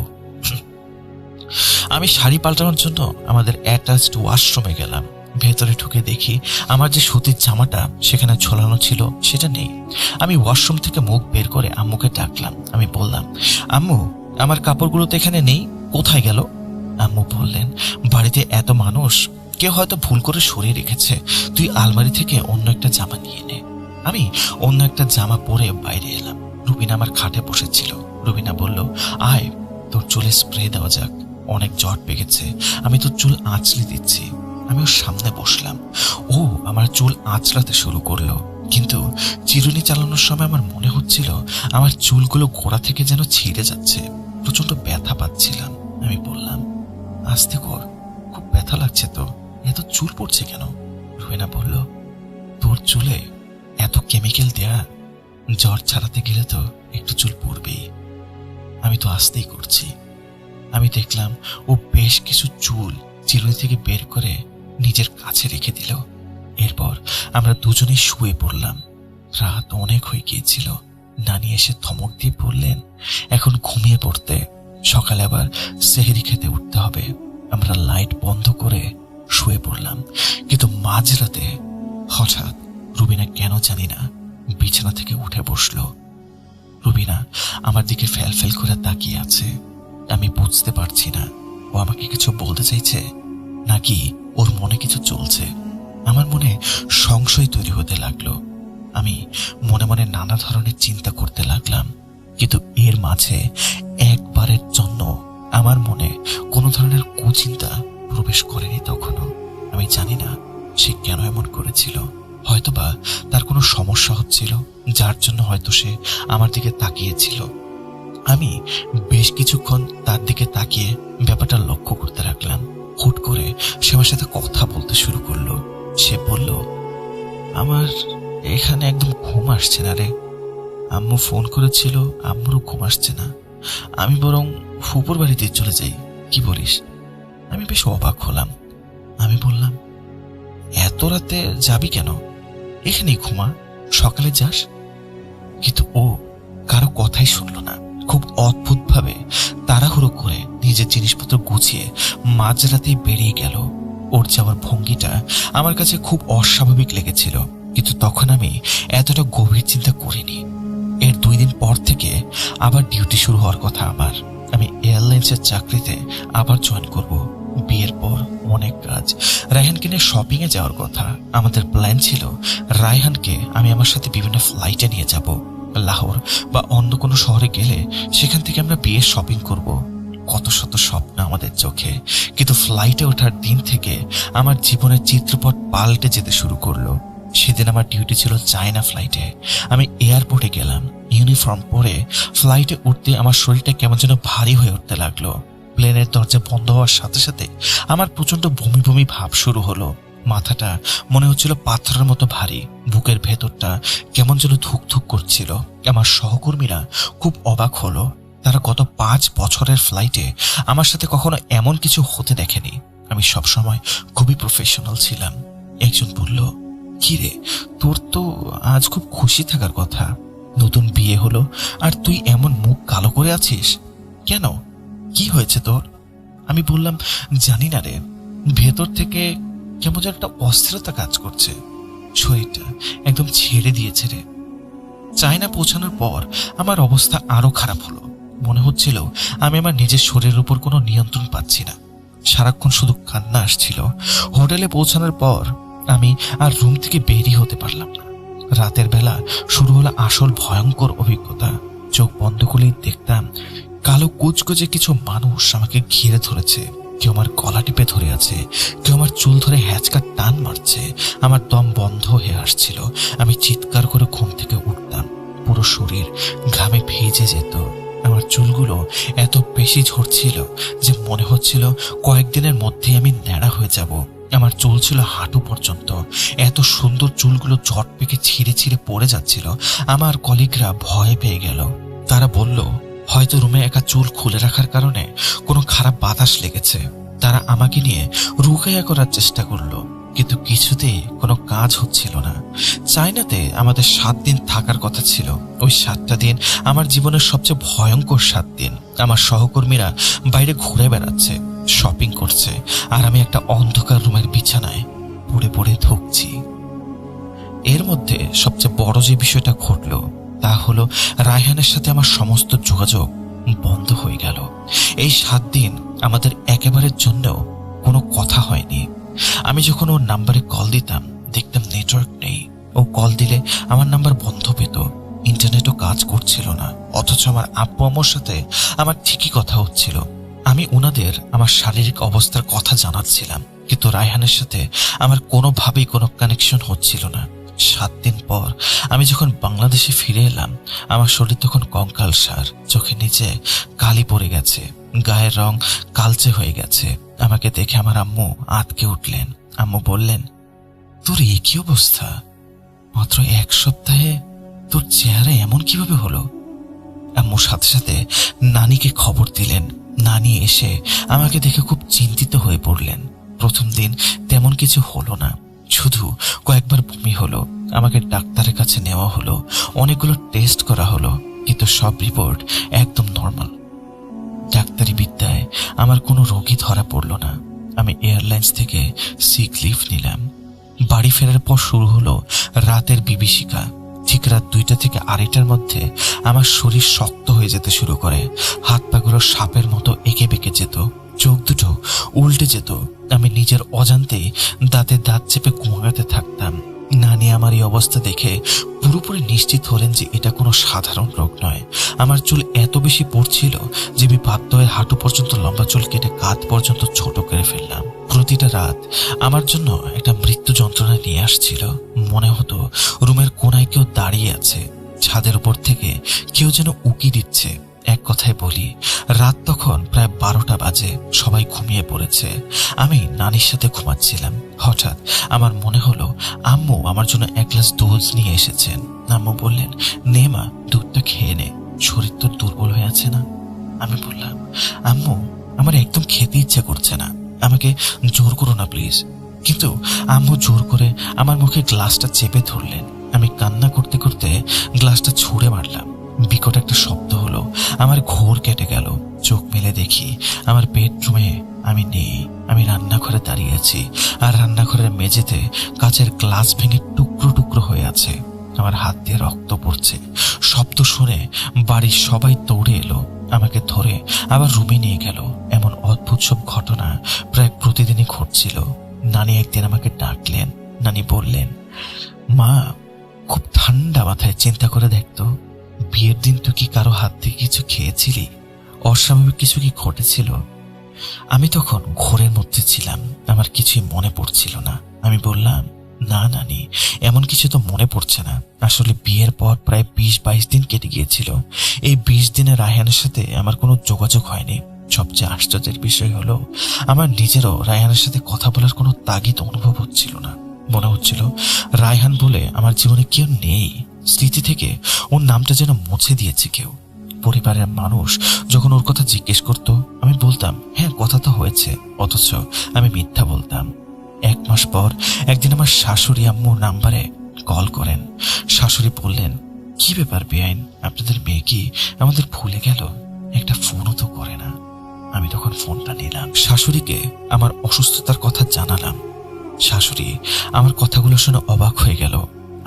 আমি শাড়ি পাল্টানোর জন্য আমাদের অ্যাটাচড ওয়াশরুমে গেলাম। ভেতরে ঢুকে দেখি আমার যে সুতির জামাটা সেখানে ঝোলানো ছিল সেটা নেই। আমি ওয়াশরুম থেকে মুখ বের করে আম্মুকে ডাকলাম। আমি বললাম, আম্মু, আমার কাপড়গুলো তো এখানে নেই, কোথায় গেল? আম্মু বললেন, বাড়িতে এত মানুষ, কেউ হয়তো ভুল করে সরিয়ে রেখেছে, তুই আলমারি থেকে অন্য একটা জামা নিয়ে নে। আমি অন্য একটা জামা পরে বাইরে এলাম। রুবিনা আমার খাটে বসেছিল। রুবিনা বলল, আয়, তোর চুলে স্প্রে দেওয়া যাক, অনেক জট পেকেছে, আমি তোর চুল আঁচড়ে দিচ্ছি। আমি ওর সামনে বসলাম। ও আমার চুল আঁচড়াতে শুরু করলো, কিন্তু চিরুনি চালানোর সময় আমার মনে হচ্ছিল আমার চুলগুলো গোড়া থেকে যেন ছিঁড়ে যাচ্ছে। প্রচন্ড ব্যথা পাচ্ছিলাম। আমি বললাম, আস্তে কর, খুব ব্যথা লাগছে তো, এত চুল পড়ছে কেন? রুবিনা বলল, তোর চুলে এত কেমিক্যাল দেয়া, জ্বর ছাড়াতে গেলে তো একটু চুল পড়বেই। আমি তো আস্তেই করছি। আমি দেখলাম ও বেশ কিছু চুল চিরুনি থেকে বের করে নিজের কাছে রেখে দিল। এরপর আমরা দুজনেই শুয়ে পড়লাম। রাত অনেক হয়ে গিয়েছিল। নানি এসে ধমক দিয়ে বললেন, এখন ঘুমিয়ে পড়তে, সকালে আবার সেহরি খেতে উঠতে হবে। আমরা লাইট বন্ধ করে শুয়ে পড়লাম। কিন্তু মাঝরাতে হঠাৎ রুবিনা কেন জানি না বিছানা থেকে উঠে বসলো। রুবিনা আমার দিকে ফেল ফেল করে তাকিয়ে আছে। আমি বুঝতে পারছি না ও আমাকে কিছু বলতে চাইছে নাকি ওর মনে কিছু চলছে। আমার মনে সংশয় তৈরি হতে লাগলো। আমি মনে মনে নানা ধরনের চিন্তা করতে লাগলাম, কিন্তু এর মাঝে একবারের জন্য আমার মনে কোনো ধরনের কুচিন্তা প্রবেশ করেনি তখনও। আমি জানি না সে কেন এমন করেছিল। হয়তোবা তার কোনো সমস্যা হচ্ছিল, যার জন্য হয়তো সে আমার দিকে তাকিয়েছিল। আমি বেশ কিছুক্ষণ তার দিকে তাকিয়ে ব্যাপারটা লক্ষ্য করতে রাখলাম। হুট করে সে আমার সাথে কথা বলতে শুরু করলো। সে বলল, আমার এখানে একদম ঘুম আসছে না রে। আম্মু ফোন করেছিল, আম্মুরও ঘুম আসছে না। আমি বরং ফুপুর বাড়িতে চলে যাই, কি বলিস? আমি বেশ অবাক হলাম। আমি বললাম, এত রাতে যাবি কেন? এখানেই ঘুমা, সকালে যাস। কিন্তু ও কারো কথাই শুনলো না। খুব অদ্ভুত ভাবে তাড়াহুড়ো করে নিজের জিনিসপত্র গুছিয়ে মাঝরাতেই বেরিয়ে গেল। ওর যাওয়ার ভঙ্গিটা আমার কাছে খুব অস্বাভাবিক লেগেছিল, কিন্তু তখন আমি এতটা গভীর চিন্তা করিনি। এর 2 দিন পর থেকে আবার ডিউটি শুরু হওয়ার কথা আমার। আমি এয়ারলাইন্সের চাকরিতে আবার জয়েন করব। বিয়ের পর অনেক কাজ। রায়হানকে নিয়ে শপিং এ যাওয়ার কথা। আমাদের প্ল্যান ছিল রায়হানকে আমি আমার সাথে বিভিন্ন ফ্লাইটে নিয়ে যাব। লাহোর বা অন্য কোনো শহরে গেলে সেখান থেকে আমরা বিয়ের শপিং করব। কত শত স্বপ্ন আমাদের চোখে, কিন্তু ফ্লাইটে ওঠার দিন থেকে আমার জীবনের চিত্রপট পাল্টে যেতে শুরু করলো। সেদিন আমার ডিউটি ছিল চায়না ফ্লাইটে। আমি এয়ারপোর্টে গেলাম। ইউনিফর্ম পরে ফ্লাইটে উঠতে আমার শরীরটা কেমন যেন ভারী হয়ে উঠতে লাগলো। প্লেনের দরজা বন্ধ হওয়ার সাথে সাথে আমার প্রচন্ড বমি বমি ভাব শুরু হলো। মাথাটা মনে হচ্ছিল পাথরের মতো ভারী, বুকের ভেতরটা কেমন যেন ধুক ধুক করছিল। আমার সহকর্মীরা খুব অবাক হলো। তারা গত 5 বছরের ফ্লাইটে আমার সাথে কখনো এমন কিছু হতে দেখেনি। আমি সবসময় খুবই প্রফেশনাল ছিলাম। একজন বলল, কি রে, তোর তো আজ খুব খুশি থাকার কথা, নতুন বিয়ে হলো আর তুই এমন মুখ কালো করে আছিস কেন? কি হয়েছে তোর? আমি বললাম, জানি না রে, ভেতর থেকে কেমন যেন একটা অস্থিরতা কাজ করছে, শরীরটা একদম ছেড়ে দিয়েছে রে। চায়না পৌঁছানোর পর আমার অবস্থা আরো খারাপ হলো। মনে হচ্ছিল আমি আমার নিজের শরীরের উপর কোনো নিয়ন্ত্রণ পাচ্ছি না। সারাক্ষণ শুধু কান্না আসছিল। হোটেলে পৌঁছানোর পর আমি আর রুম থেকে বেরিয়ে হতে পারলাম না। রাতের বেলা শুরু হলো আসল ভয়ঙ্কর অভিজ্ঞতা। চোখ বন্ধ করলেই দেখতাম কালো কুচকুচে কিছু মানুষ আমাকে ঘিরে ধরেছে। কেউ আমার গলা টিপে ধরে আছে, কেউ আমার চুল ধরে হ্যাচকা টান মারছে। আমার দম বন্ধ হয়ে আসছিল। আমি চিৎকার করে ঘুম থেকে উঠতাম। পুরো শরীর ঘামে ভিজে যেত। আমার চুলগুলো এত বেশি ঝরছিল যে মনে হচ্ছিল কয়েকদিনের মধ্যেই আমি ন্যাড়া হয়ে যাব। আমার চুল ছিল হাঁটু পর্যন্ত। এত সুন্দর চুলগুলো ঝট পেকে ছিঁড়ে ছিঁড়ে পড়ে যাচ্ছিল। আমার কলিগরা ভয় পেয়ে গেল। তারা বলল, হয়তো রুমে একা চুল খুলে রাখার কারণে কোনো খারাপ বাতাস লেগেছে। তারা আমাকে নিয়ে রুকাইয়া করার চেষ্টা করলো, কিন্তু কিছুতেই কোনো কাজ হচ্ছিল না। চায়নাতে আমাদের 7 দিন থাকার কথা ছিল। ওই 7টা দিন আমার জীবনের সবচেয়ে ভয়ঙ্কর 7 দিন। আমার সহকর্মীরা বাইরে ঘুরে বেড়াচ্ছে, শপিং করছে, আর আমি একটা অন্ধকার রুমের বিছানায় পড়ে পড়ে ধুঁকছি। এর মধ্যে সবচেয়ে বড় যে বিষয়টা ঘটলো তা হলো রায়হানের সাথে আমার সমস্ত যোগাযোগ বন্ধ হয়ে গেল। এই 7 দিন আমাদের একেবারের জন্যও কোনো কথা হয়নি। আমি যখন ওর নাম্বারে কল দিতাম দেখতাম নেটওয়ার্ক নেই। ও কল দিলে আমার নাম্বার বন্ধ পেত, ইন্টারনেটও কাজ করছিল না। অথচ আমার আব্বু আম্মুর সাথে আমার ঠিকই কথা হচ্ছিল। আমি ওনাদের আমার শারীরিক অবস্থার কথা জানাচ্ছিলাম, কিন্তু রায়হানের সাথে আমার কোনোভাবেই কোনো কানেকশন হচ্ছিল না। 7 দিন পর আমি যখন বাংলাদেশে ফিরে এলাম, আমার শরীর তখন কঙ্কালসার, চোখের নিচে কালি পড়ে গেছে, গায়ের রং কালচে হয়ে গেছে। আমাকে দেখে আমার আম্মু আঁতকে উঠলেন। আম্মু বললেন, তোর এই কি অবস্থা? মাত্র 1 সপ্তাহে তোর চেহারা এমন কিভাবে হলো? আম্মুর সাথে সাথে নানিকে খবর দিলেন। নানি এসে আমাকে দেখে খুব চিন্তিত হয়ে পড়লেন। প্রথম দিন তেমন কিছু হলো না, শুধু কয়েকবার বমি হলো। আমাকে ডাক্তারের কাছে নেওয়া হলো, অনেকগুলো টেস্ট করা হলো, কিন্তু সব রিপোর্ট একদম নর্মাল। ডাক্তারি বিদ্যায় আমার কোনো রোগী ধরা পড়ল না। আমি এয়ারলাইন্স থেকে সিক লিভ নিলাম। বাড়ি ফেরার পর শুরু হলো রাতের বিভীষিকা। ঠিক রাত 2টা থেকে 2:30টার মধ্যে আমার শরীর শক্ত হয়ে যেতে শুরু করে। হাত পাগুলো সাপের মতো এঁকে বেঁকে যেত, চোখ দুটো উল্টে যেত। আমি নিজের অজান্তেই দাঁতে দাঁত চেপে ঘুমাতে থাকতাম। নানি আমার এই অবস্থা দেখে পুরোপুরি নিশ্চিত হলেন যে এটা কোনো সাধারণ রোগ নয়। আমার চুল এত বেশি পড়ছিল যে আমি বাধ্য হয়ে হাঁটু পর্যন্ত লম্বা চুল কেটে কাঁধ পর্যন্ত ছোট করে ফেললাম। প্রতিটা রাত আমার জন্য একটা মৃত্যু যন্ত্রণা নিয়ে আসছিল। মনে হতো রুমের কোনায় কেউ দাঁড়িয়ে আছে, ছাদের উপর থেকে কেউ যেন উকি দিচ্ছে। এক কথায় বলি, রাত তখন প্রায় 12টা বাজে, সবাই ঘুমিয়ে পড়েছে। আমি নানির সাথে ঘুমাচ্ছিলাম। হঠাৎ আমার মনে হলো আম্মু আমার জন্য 1 গ্লাস দুধ নিয়ে এসেছেন। আম্মু বললেন, নে মা, দুধটা খেয়ে নে, শরীর তো দুর্বল হয়ে আছে না। আমি বললাম, আম্মু, আমার একদম খেতে ইচ্ছে করছে না, আমাকে জোর করো না প্লিজ। কিন্তু আম্মু জোর করে আমার মুখে গ্লাসটা চেপে ধরলেন। আমি কান্না করতে করতে গ্লাসটা ছুঁড়ে মারলাম। বিকট একটা শব্দ হলো, আমার ঘোর কেটে গেল। চোখ মেলে দেখি আমার বেডরুমে আমি নেই। আমি রান্নাঘরে দাঁড়িয়ে আছি, আর রান্নাঘরের মেঝেতে কাচের গ্লাস ভেঙে টুকরো টুকরো হয়ে আছে। আমার হাত দিয়ে রক্ত পড়ছে। শব্দ শুনে বাড়ির সবাই দৌড়ে এলো, আমাকে ধরে আবার রুমে নিয়ে গেল। এমন অদ্ভুত সব ঘটনা প্রায় প্রতিদিনই ঘটছিল। নানি একদিন আমাকে ডাকলেন। নানি বললেন, মা, খুব ঠান্ডা মাথায় চিন্তা করে দেখতো, বিয়ের দিন তুই কি কারো হাত থেকে কিছু খেয়েছিলি? অস্বাভাবিক কিছু কি ঘটেছিল? আমি তখন ঘোরের মধ্যে ছিলাম, আমার কিছুই মনে পড়ছিল না। আমি বললাম, না নানি, এমন কিছু তো মনে পড়ছে না। আসলে বিয়ের পর প্রায় 20-22 দিন কেটে গিয়েছিল। এই 20 দিনে রায়হানের সাথে আমার কোনো যোগাযোগ হয়নি। সবচেয়ে আশ্চর্যের বিষয় হলো, আমার নিজেরও রায়হানের সাথে কথা বলার কোনো তাগিদ অনুভব হচ্ছিল না। মনে হচ্ছিল রায়হান বলে আমার জীবনে কেউ নেই। স্মৃতি থেকে ওর নামটা যেন মুছে দিয়েছে কেউ। পরিবারের মানুষ যখন ওর কথা জিজ্ঞেস করতো আমি বলতাম হ্যাঁ কথা তো হয়েছে, অথচ আমি মিথ্যা বলতাম। 1 মাস পর একদিন আমার শাশুড়ি আম্মুর নাম্বারে কল করেন। শাশুড়ি বললেন, কি ব্যাপার বেআইন, আপনাদের মেয়ে কি আমাদের ভুলে গেল? একটা ফোনও তো করে না। আমি তখন ফোনটা নিলাম, শাশুড়িকে আমার অসুস্থতার কথা জানালাম। শাশুড়ি আমার কথাগুলো শুনে অবাক হয়ে গেল।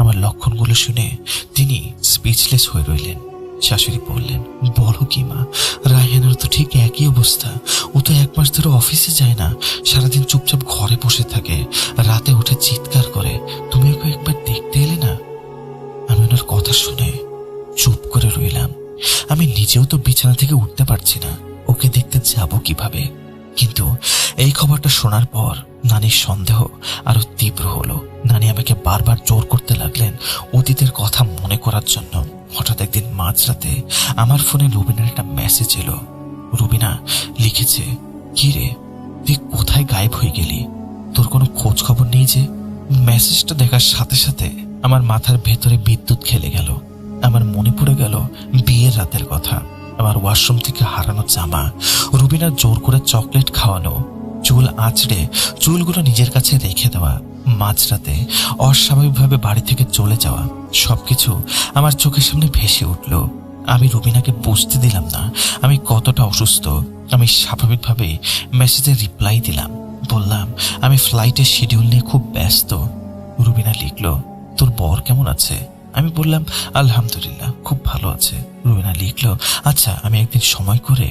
আমার লক্ষণগুলো শুনে তিনি স্পিচলেস হয়ে রইলেন। শাশুড়ি বললেন, বলো কি মা, রায়হানের তো ঠিক একই অবস্থা। ও তো 1 মাস ধরে অফিসে যায় না, সারাদিন চুপচাপ ঘরে বসে থাকে, রাতে উঠে চিৎকার করে। তুমি ওকে একবার দেখতে এলে না? আমি ওনার কথা শুনে চুপ করে রইলাম। আমি নিজেও তো বিছানা থেকে উঠতে পারছি না, ওকে দেখতে যাব কিভাবে? কিন্তু এই খবরটা শোনার পর নানির সন্দেহ আরো তীব্র হলো। নানি আমাকে বারবার জোর করতে লাগলেন অতীতের কথা মনে করার জন্য। হঠাৎ একদিন মাঝরাতে আমার ফোনে রুবিনার একটা মেসেজ এলো। রুবিনা লিখেছে, কি রে, তুই কোথায় গায়েব হয়ে গেলি? তোর কোনো খোঁজ খবর নেই যে? মেসেজটা দেখার সাথে সাথে আমার মাথার ভেতরে বিদ্যুৎ খেলে গেল। আমার মনে পড়ে গেল বিয়ের রাতের কথা, আমার ওয়াশরুম থেকে হারানো জামা, রুবিনার জোর করে চকলেট খাওয়ানো, চুল আঁচড়ে চুলগুলো নিজের কাছে রেখে দেওয়া, মাঝরাতে অস্বাভাবিকভাবে বাড়ি থেকে চলে যাওয়া। সবকিছু আমার চোখের সামনে ভেসে উঠল। আমি রুবিনাকে বুঝতে দিলাম না আমি কতটা অসুস্থ। আমি স্বাভাবিকভাবে মেসেজে রিপ্লাই দিলাম, বললাম আমি ফ্লাইটের শিডিউল নিয়ে খুব ব্যস্ত। রুবিনা লিখল, তোর বর কেমন আছে? আমি বললাম, আলহামদুলিল্লাহ, খুব ভালো আছে। রুবিনা লিখল, আচ্ছা আমি একদিন সময় করে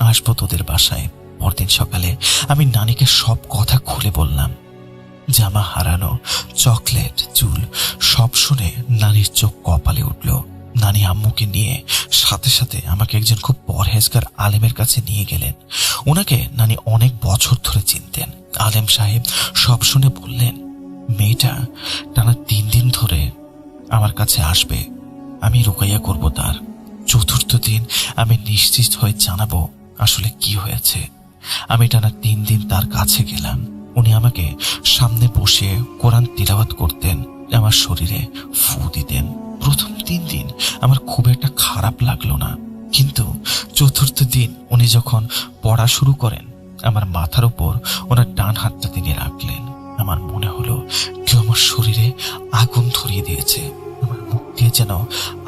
আসবো তোদের বাসায়। পরদিন সকালে আমি নানিকে সব কথা খুলে বললাম। জামা হারানো, চকলেট, চুল সব শুনে নানির চোখ কপালে উঠল। নানি আম্মুকে নিয়ে সাথে সাথে আমাকে একজন খুব পরহেজগার আলেমের কাছে নিয়ে গেলেন। ওনাকে নানি অনেক বছর ধরে চিনতেন। আলেম সাহেব সব শুনে বললেন, মেয়েটা টানা 3 দিন ধরে আমার কাছে আসবে, আমি রুকাইয়া করব তার। 4র্থ দিন আমি নিশ্চিত হয়ে জানাবো আসলে কি হয়েছে। আমি টানা 3 দিন তার কাছে গেলাম। উনি আমাকে সামনে বসে কোরআন তিলাওয়াত করতেন, আমার শরীরে ফু দিতেন। প্রথম 3 দিন আমার খুব একটা খারাপ লাগলো না, কিন্তু 4র্থ দিন উনি যখন পড়া শুরু করেন আমার মাথার উপর ওনার ডান হাতটা তিনি রাখলেন। আমার মনে হলো কেউ আমার শরীরে আগুন ধরিয়ে দিয়েছে। আমার মুখ দিয়ে যেন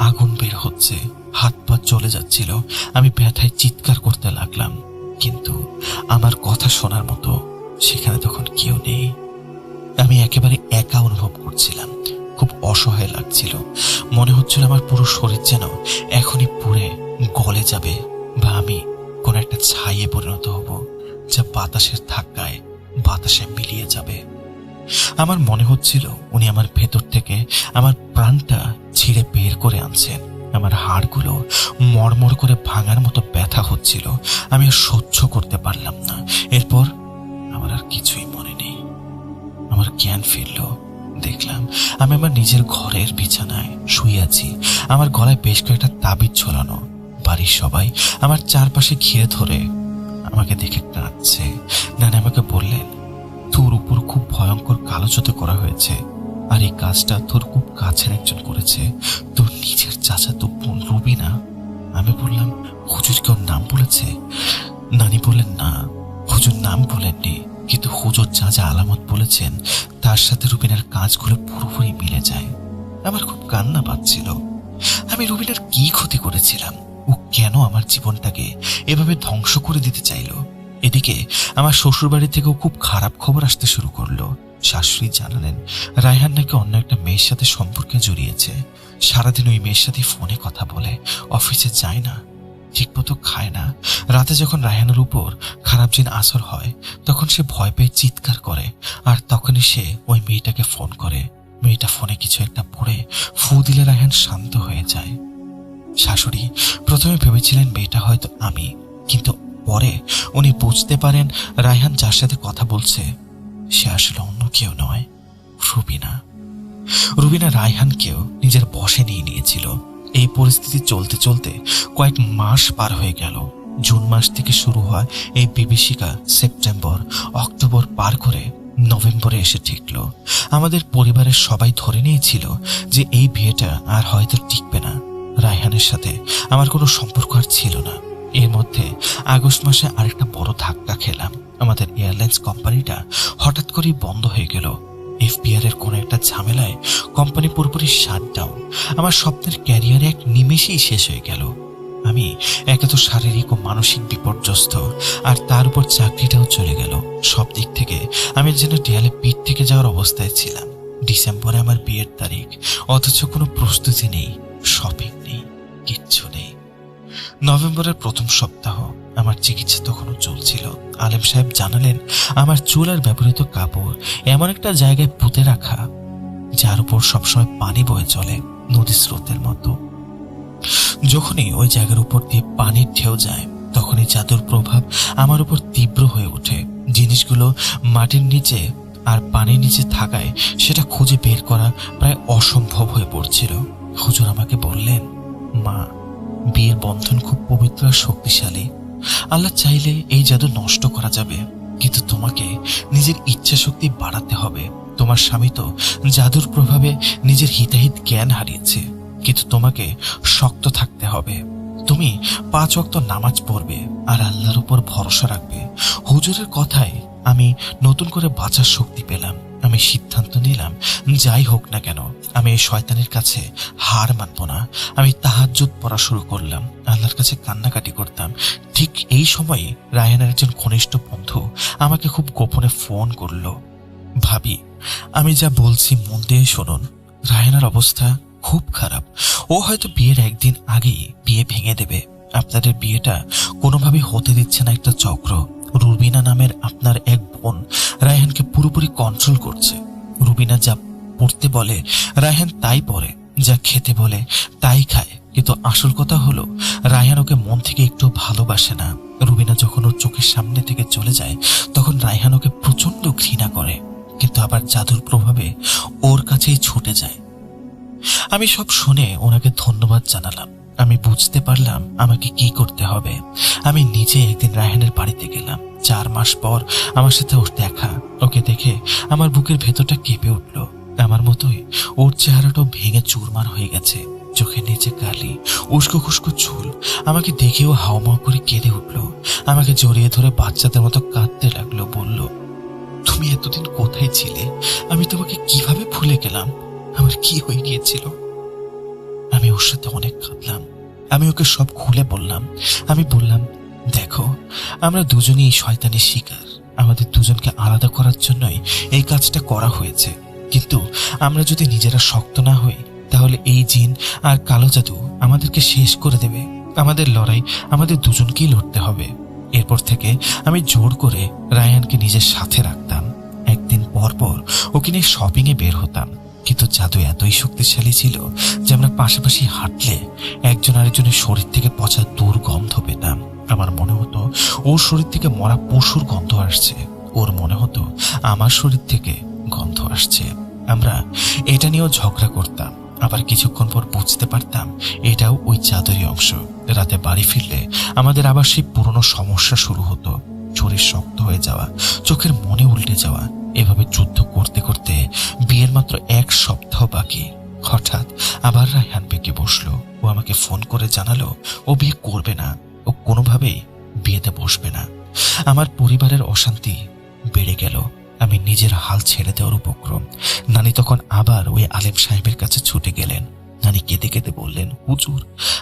আগুন বের হচ্ছে, হাত পা জ্বলে যাচ্ছিল। আমি ব্যথায় চিৎকার করতে লাগলাম, কিন্তু আমার কথা শোনার মতো সেখানে তখন কেউ নেই। আমি একেবারে একা অনুভব করছিলাম, খুব অসহায় লাগছিল। মনে হচ্ছিল আমার পুরো শরীর যেন এখনই পুড়ে গলে যাবে, বা আমি কোন একটা ছাইয়ে পরিণত হব, যা বাতাসের ধাক্কায় বাতাসে মিলিয়ে যাবে। আমার মনে হচ্ছিল উনি আমার ভেতর থেকে আমার প্রাণটা ছিঁড়ে বের করে আনছেন। আমার হাড়গুলো মড়মড় করে ভাঙার মতো ব্যথা হচ্ছিল। আমি আর সহ্য করতে পারলাম না। এরপর আমার আর কিছুই মনে নেই। আমার জ্ঞান ফিরল। দেখলাম আমি আমার নিজের ঘরের বিছানায় শুয়ে আছি। আমার গলায় বেশ কয়েকটা তাবিজ ঝোলানো। বাড়ির সবাই আমার চারপাশে ঘিরে ধরে আমাকে দেখে কাঁদছে। নানি আমাকে বললেন, তোর উপর খুব ভয়ঙ্কর কালো জাদু করা হয়েছে, আর এই কাজটা তোর খুব কাছের একজন করেছে, তোর নিজের চাচাতো বোন রুবিনা। আমি বললাম, হুজুর কেউ নাম বলেছে? নানি বললেন, না, হুজুর নাম বলেননি, কিন্তু হুজুর যা যা আলামত বলেছেন তার সাথে রুবিনার কাজগুলো পুরোপুরি মিলে যায়। আমার খুব কান্না পাচ্ছিল। আমি রুবিনার কি ক্ষতি করেছিলাম? ও কেন আমার জীবনটাকে এভাবে ধ্বংস করে দিতে চাইলো? এদিকে আমার শ্বশুর বাড়ি থেকেও খুব খারাপ খবর আসতে শুরু করলো। শাশুড়ি জানালেন রায়হান নাকি অন্য একটা মেয়ের সাথে সম্পর্কে জড়িয়েছে। সারাদিন ওই মেয়ের সাথে ফোনে কথা বলে, অফিসে যায় না, ঠিকমতো খায় না। রাতে যখন রায়হানের উপর খারাপ জিন আসর হয় তখন সে ভয় পেয়ে চিৎকার করে, আর তখনই সে ওই মেয়েটাকে ফোন করে। মেয়েটা ফোনে কিছু একটা পড়ে ফু দিলে রায়হান শান্ত হয়ে যায়। শাশুড়ি প্রথমে ভেবেছিলেন মেয়েটা হয়তো আমি, কিন্তু পরে উনি বুঝতে পারেন রায়হান যার সাথে কথা বলছে সে আসলে অন্য কেউ নয়, রুবিনা। রুবিনা রায়হানকেও নিজের বশে নিয়ে নিয়েছিল। এই পরিস্থিতি চলতে চলতে কয়েক মাস পার হয়ে গেল। জুন মাস থেকে শুরু হয় এই বিভীষিকা সেপ্টেম্বর, অক্টোবর পার করে নভেম্বরে এসে ঠেকল। আমাদের পরিবারের সবাই ধরে নিয়েছিল যে এই বিয়েটা আর হয়তো টিকবে না। রায়হানের সাথে আমার কোনো সম্পর্ক আর ছিল না। এর মধ্যে আগস্ট মাসে আরেকটা বড় ধাক্কা খেলাম। আমাদের এয়ারলাইন্স কোম্পানিটা হঠাৎ করেই বন্ধ হয়ে গেল। এফবিআর এর কোনো একটা ঝামেলায় কোম্পানি পুরোপুরি শাটডাউন। আমার স্বপ্নের ক্যারিয়ার এক নিমেষেই শেষ হয়ে গেল। আমি একে তো শারীরিক ও মানসিক বিপর্যস্ত, আর তার উপর চাকরিটাও চলে গেল। সব দিক থেকে আমি যেন দেয়ালে পিঠ থেকে যাওয়ার অবস্থায় ছিলাম। ডিসেম্বরে আমার বিয়ের তারিখ, অথচ কোনো প্রস্তুতি নেই, শপিং নেই, কিচ্ছু নেই। নভেম্বরের প্রথম সপ্তাহ, আমার চিকিৎসা তখনও চলছিল। আলেম সাহেব জানালেন আমার চুল আর ব্যবহৃত কাপড় এমন একটা জায়গায় পুঁতে রাখা যার উপর সবসময় পানি বয়ে চলে, নদী স্রোতের মতো। যখনই ওই জায়গার উপর দিয়ে পানির ঢেউ যায়, তখনই জাদুর প্রভাব আমার উপর তীব্র হয়ে ওঠে। জিনিসগুলো মাটির নিচে আর পানির নিচে থাকায় সেটা খুঁজে বের করা প্রায় অসম্ভব হয়ে পড়ছিল। হুজুর আমাকে বললেন, মা, বিয়ের বন্ধন খুব পবিত্র আর শক্তিশালী। আল্লাহ চাইলে এই জাদু নষ্ট করা যাবে, কিন্তু তোমাকে নিজের ইচ্ছা শক্তি বাড়াতে হবে। তোমার স্বামী তো জাদুর প্রভাবে নিজের হিতাহিত জ্ঞান হারিয়েছে, কিন্তু তোমাকে শক্ত থাকতে হবে। তুমি 5 ওয়াক্ত নামাজ পড়বে আর আল্লাহর উপর ভরসা রাখবে। হুজুরের কথায় আমি নতুন করে বাঁচার শক্তি পেলাম। আমি সিদ্ধান্ত নিলাম, যাই হোক না কেন আমি এই শয়তানের কাছে হার মানব না। আমি তাহাজ্জুদ পড়া শুরু করলাম, আল্লাহর কাছে কান্নাকাটি করতাম। ঠিক এই সময়ে রায়হানের একজন ঘনিষ্ঠ বন্ধু আমাকে খুব গোপনে ফোন করলো। ভাবি, আমি যা বলছি মন দিয়ে শুনুন। রায়হানের অবস্থা খুব খারাপ। ও হয়তো বিয়ের একদিন আগেই বিয়ে ভেঙে দেবে। আপনাদের বিয়েটা কোনোভাবে হতে দিচ্ছে না একটা চক্র। রুবিনা নামের আপনার এক বোন রায়হানকে পুরোপুরি কন্ট্রোল করছে। রুবিনা যা পড়তে বলে রায়হান তাই পড়ে, যা খেতে বলে তাই খায়। কিন্তু আসল কথা হলো, রায়হান ওকে মন থেকে একটু ভালোবাসে না। রুবিনা যখন ওর চোখের সামনে থেকে চলে যায়, তখন রায়হান ওকে প্রচন্ড ঘৃণা করে, কিন্তু আবার জাদুর প্রভাবে ওর কাছেই ছুটে যায়। আমি সব শুনে ওনাকে ধন্যবাদ জানালাম। আমি বুঝতে পারলাম আমাকে কি করতে হবে। আমি নিজে একদিন রায়হানের বাড়িতে গেলাম। 4 মাস পর আমার সাথে ওর দেখা। ওকে দেখে আমার বুকের ভেতরটা কেঁপে উঠল। আমার মতোই ওর চেহারাটাও ভেঙে চুরমার হয়ে গেছে, চোখের নিচে কালি, উস্কো খুস্কো চুল। আমাকে দেখেও হাওমাও করে কেঁদে উঠল। আমাকে জড়িয়ে ধরে বাচ্চাদের মতো কাঁদতে লাগলো। বলল, তুমি এতদিন কোথায় ছিলে? আমি তোমাকে কিভাবে ভুলে গেলাম? আমার কি হয়ে গিয়েছিল? আমি ওর সাথে অনেক কাঁদলাম। আমি ওকে সব খুলে বললাম। আমি বললাম, দেখো, আমরা দুজনই এই শয়তানের শিকার। আমাদের দুজনকে আলাদা করার জন্যই এই কাজটা করা হয়েছে। কিন্তু আমরা যদি নিজেরা শক্ত না হই, তাহলে এই জিন আর কালো জাদু আমাদেরকে শেষ করে দেবে। আমাদের লড়াই আমাদের দুজনকেই লড়তে হবে। এরপর থেকে আমি জোর করে রায়হানকে নিজের সাথে রাখতাম। একদিন পর পর ওকে নিয়ে শপিং এ বের হতাম। কিন্তু জাদু এতই শক্তিশালী ছিল যে আমরা পাশাপাশি হাঁটলে একজন আরেকজনের শরীর থেকে পচা দুর্গন্ধ পেতাম। আমার মনে হতো ওর শরীর থেকে মরা পশুর গন্ধ আসছে, ওর মনে হতো আমার শরীর থেকে গন্ধ আসছে। আমরা এটা নিয়েও ঝগড়া করতাম। আবার কিছুক্ষণ পর বুঝতে পারতাম এটাও ওই জাদুরই অংশ। রাতে বাড়ি ফিরলে আমাদের আবার সেই পুরনো সমস্যা শুরু হতো। শরীর শক্ত হয়ে যাওয়া, চোখের মনে উল্টে যাওয়া। এভাবে যুদ্ধ করতে করতে বিয়ের মাত্র 1 সপ্তাহ বাকি। হঠাৎ আবার রায়হান বেঁকে বসলো। ও আমাকে ফোন করে জানালো ও বিয়ে করবে না, ও কোনোভাবেই বিয়েতে বসবে না। আমার পরিবারের অশান্তি বেড়ে গেল। আমি নিজের হাল ছেড়ে দেওয়ার উপক্রম। নানি তখন আবার ওই আলেম সাহেবের কাছে ছুটে গেলেন। নানি কেঁদে কেঁদে বললেন, হুজুর,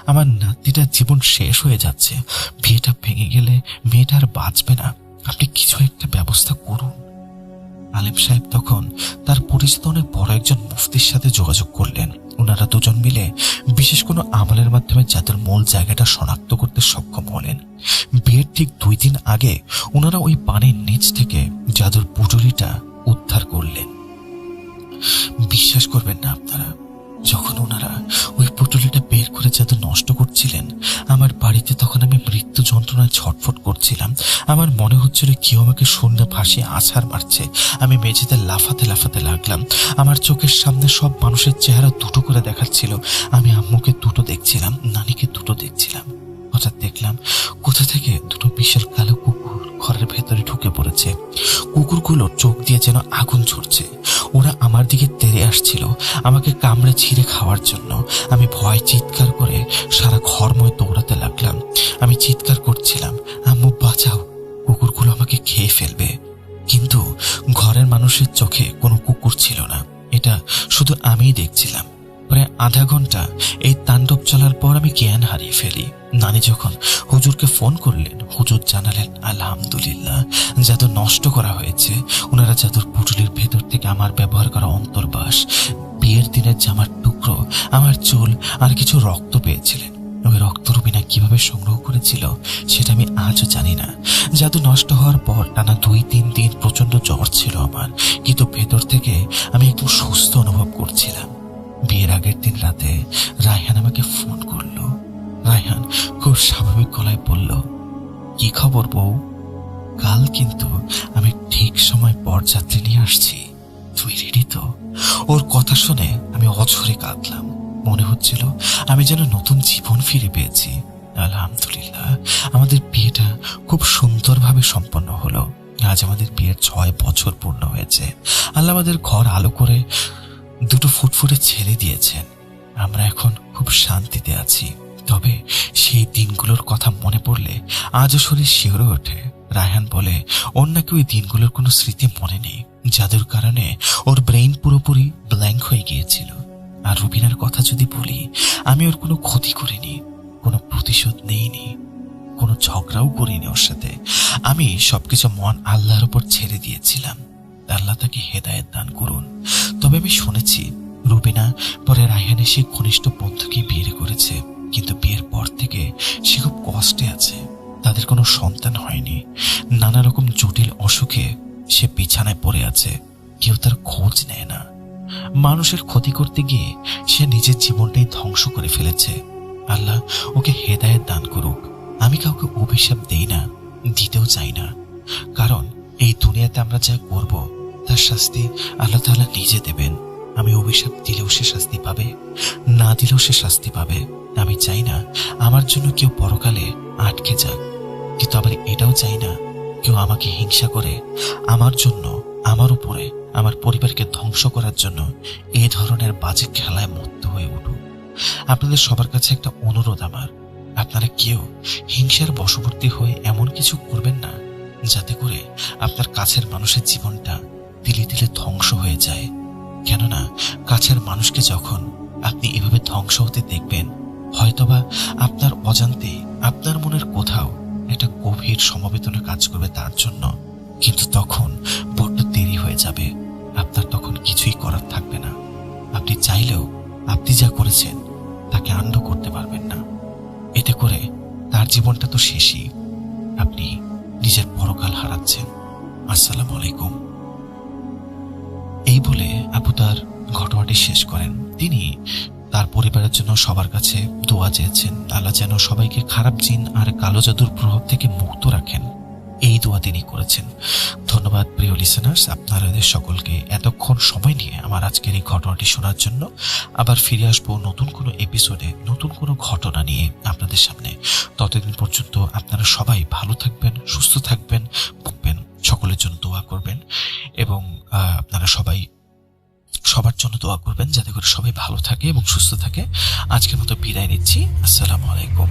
আমার নাতিটার জীবন শেষ হয়ে যাচ্ছে। বিয়েটা ভেঙে গেলে মেয়েটা আর বাঁচবে না। আপনি কিছু একটা ব্যবস্থা করুন। আলেম সাহেব তখন তার পরিচিত অনেক বড় একজন মুফতির সাথে যোগাযোগ করলেন। ওনারা দুজন মিলে বিশেষ কোনো আমলের মাধ্যমে জাদুর মূল জায়গাটা শনাক্ত করতে সক্ষম হলেন। বিয়ের ঠিক 2 দিন আগে ওনারা ওই পানির নিচ থেকে জাদুর পুটুলিটা উদ্ধার করলেন। বিশ্বাস করবেন না আপনারা, যখন ওনারা ওই পুটুলিটা বের করে জাদু নষ্ট করছিলেন, আমার বাড়িতে তখন আমি মৃত্যু যন্ত্রণায় ছটফট করছিলাম। আমার মনে হচ্ছিল কেউ আমাকে শূন্য ভাসিয়ে আছাড় মারছে। আমি মেঝেতে লাফাতে লাফাতে লাগলাম। আমার চোখের সামনে সব মানুষের চেহারা দুটো করে দেখাচ্ছিল। আমি আম্মুকে দুটো দেখছিলাম, নানিকে দুটো দেখছিলাম। হঠাৎ দেখলাম কোথা থেকে দুটো বিশাল কালো কুকুর ঘরের ভেতরে ঢুকে পড়েছে। কুকুরগুলো চোখ দিয়ে যেন আগুন ঝরছে। ওরা আমার দিকে তেড়ে আসছিল আমাকে কামড়ে ছিঁড়ে খাওয়ার জন্য। আমি ভয় চিৎকার করে সারা ঘরময় দৌড়াতে লাগলাম। আমি চিৎকার করছিলাম, আম্মু বাঁচাও, কুকুরগুলো আমাকে খেয়ে ফেলবে। কিন্তু ঘরের মানুষের চোখে কোনো কুকুর ছিল না, এটা শুধু আমিই দেখছিলাম। প্রায় আধা ঘন্টা এই তাণ্ডব চলার পর আমি জ্ঞান হারিয়ে ফেলি। নানি যখন হুজুরকে ফোন করলেন, হুজুর জানালেন আলহামদুলিল্লাহ, জাদু নষ্ট করা হয়েছে। ওনারা জাদুর পুটুলির ভেতর থেকে আমার ব্যবহার করা অন্তর্বাস, বিয়ের দিনের জামার টুকরো, আমার চুল আর কিছু রক্ত পেয়েছিলেন। ওই রক্ত রুবিনা কিভাবে সংগ্রহ করেছিল সেটা আমি আজও জানি না। জাদু নষ্ট হওয়ার পর টানা 2-3 দিন প্রচন্ড জ্বর ছিল আমার, কিন্তু ভেতর থেকে আমি একদম সুস্থ অনুভব করছিলাম। বিয়ের আগের দিন রাতে রায়হান আমাকে ফোন করলো। রায়হান খুব স্বাভাবিক গলায় বলল, কি খবর বউ? কাল কিন্তু আমি ঠিক সময় বরযাত্রী নিয়ে আসছি, তুই রেডি তো? ওর কথা শুনে আমি অঝরে কাঁদলাম। মনে হচ্ছিল আমি যেন নতুন জীবন ফিরে পেয়েছি। আলহামদুলিল্লাহ, আমাদের বিয়েটা খুব সুন্দরভাবে সম্পন্ন হলো। আজ আমাদের বিয়ের 6 বছর পূর্ণ হয়েছে। আল্লাহ আমাদের ঘর আলো করে 2 ফুটফুটে ছেলে দিয়েছেন। আমরা এখন খুব শান্তিতে আছি। তবে সেই দিনগুলোর কথা মনে পড়লে আজও শরীর শিহরে ওঠে। রায়হান বলে ওর নাকি ওই দিনগুলোর কোনো স্মৃতি মনে নেই, যাদের কারণে ওর ব্রেইন পুরোপুরি ব্ল্যাঙ্ক হয়ে গিয়েছিল। আর রুবিনার কথা যদি বলি, আমি ওর কোনো ক্ষতি করিনি, কোনো প্রতিশোধ নেইনি, কোনো ঝগড়াও করিনি ওর সাথে। আমি সবকিছু মন আল্লাহর উপর ছেড়ে দিয়েছিলাম। আল্লাহ তাকে হেদায়েত দান করুন। তবে আমি শুনেছি রুবিনা পরে রায়হানের সেই ঘনিষ্ঠ বন্ধুকে বিয়ে করেছে, কিন্তু বিয়ের পর থেকে সে খুব কষ্টে আছে। তাদের কোনো সন্তান হয়নি। নানা রকম জটিল অসুখে সে বিছানায় পড়ে আছে, কেউ তার খোঁজ নেয় না। মানুষের ক্ষতি করতে গিয়ে সে নিজের জীবনটাই ধ্বংস করে ফেলেছে। আল্লাহ ওকে হেদায়েত দান করুক। আমি কাউকে অভিশাপ দেই না, দিতেও চাই না, কারণ এই দুনিয়াতে আমরা যা করব তার শাস্তি আল্লাহ তাআলা নিজে দেবেন। আমি অভিশাপ দিলেও সে শাস্তি পাবে, না দিলেও সে শাস্তি পাবে। আমি চাই না আমার জন্য কেউ পরকালে আটকে যাক, কিন্তু আবার এটাও চাই না কেউ আমাকে হিংসা করে আমার জন্য, আমার উপরে, আমার পরিবারকে ধ্বংস করার জন্য এই ধরনের বাজে খেলায় মত্ত হয়ে উঠুক। আপনাদের সবার কাছে একটা অনুরোধ আমার, আপনারা কেউ হিংসার বশবর্তী হয়ে এমন কিছু করবেন না যাতে করে আপনার কাছের মানুষের জীবনটা দিলে দিলে ধ্বংস হয়ে যায়। কেননা কাছের মানুষকে যখন আপনি এভাবে ধ্বংস হতে দেখবেন, হয়তোবা আপনার অজান্তে আপনার মনের কোথাও একটা গভীর সমবেদনা কাজ করবে তার জন্য, কিন্তু তখন বড্ড দেরি হয়ে যাবে। আপনার তখন কিছুই করার থাকবে না। আপনি চাইলেও আপনি যা করেছেন তাকে আন্ডু করতে পারবেন না। এতে করে তার জীবনটা তো শেষই, আপনি নিজের পরকাল হারাচ্ছেন। আসসালামু আলাইকুম। এই বলে আপু তার ঘটনাটি শেষ করেন। তিনি তার পরিবারের জন্য সবার কাছে দোয়া চেয়েছেন, আল্লাহ যেন সবাইকে খারাপ জিন আর কালো জাদুর প্রভাব থেকে মুক্ত রাখেন, এই দোয়া তিনি করেছেন। ধন্যবাদ প্রিয় লিসেনার্স, আপনাদের সকলকে এতক্ষণ সময় নিয়ে আমার আজকের এই ঘটনাটি শোনার জন্য। আবার ফিরে আসবো নতুন কোনো এপিসোডে, নতুন কোনো ঘটনা নিয়ে আপনাদের সামনে। ততদিন পর্যন্ত আপনারা সবাই ভালো থাকবেন, সুস্থ থাকবেন, ভুগবেন। সকলের জন্য দোয়া করবেন এবং আপনারা সবাই সবার জন্য দোয়া করবেন যাতে করে সবাই ভালো থাকে এবং সুস্থ থাকে। আজকের মতো বিদায় নিচ্ছি। আসসালামু আলাইকুম।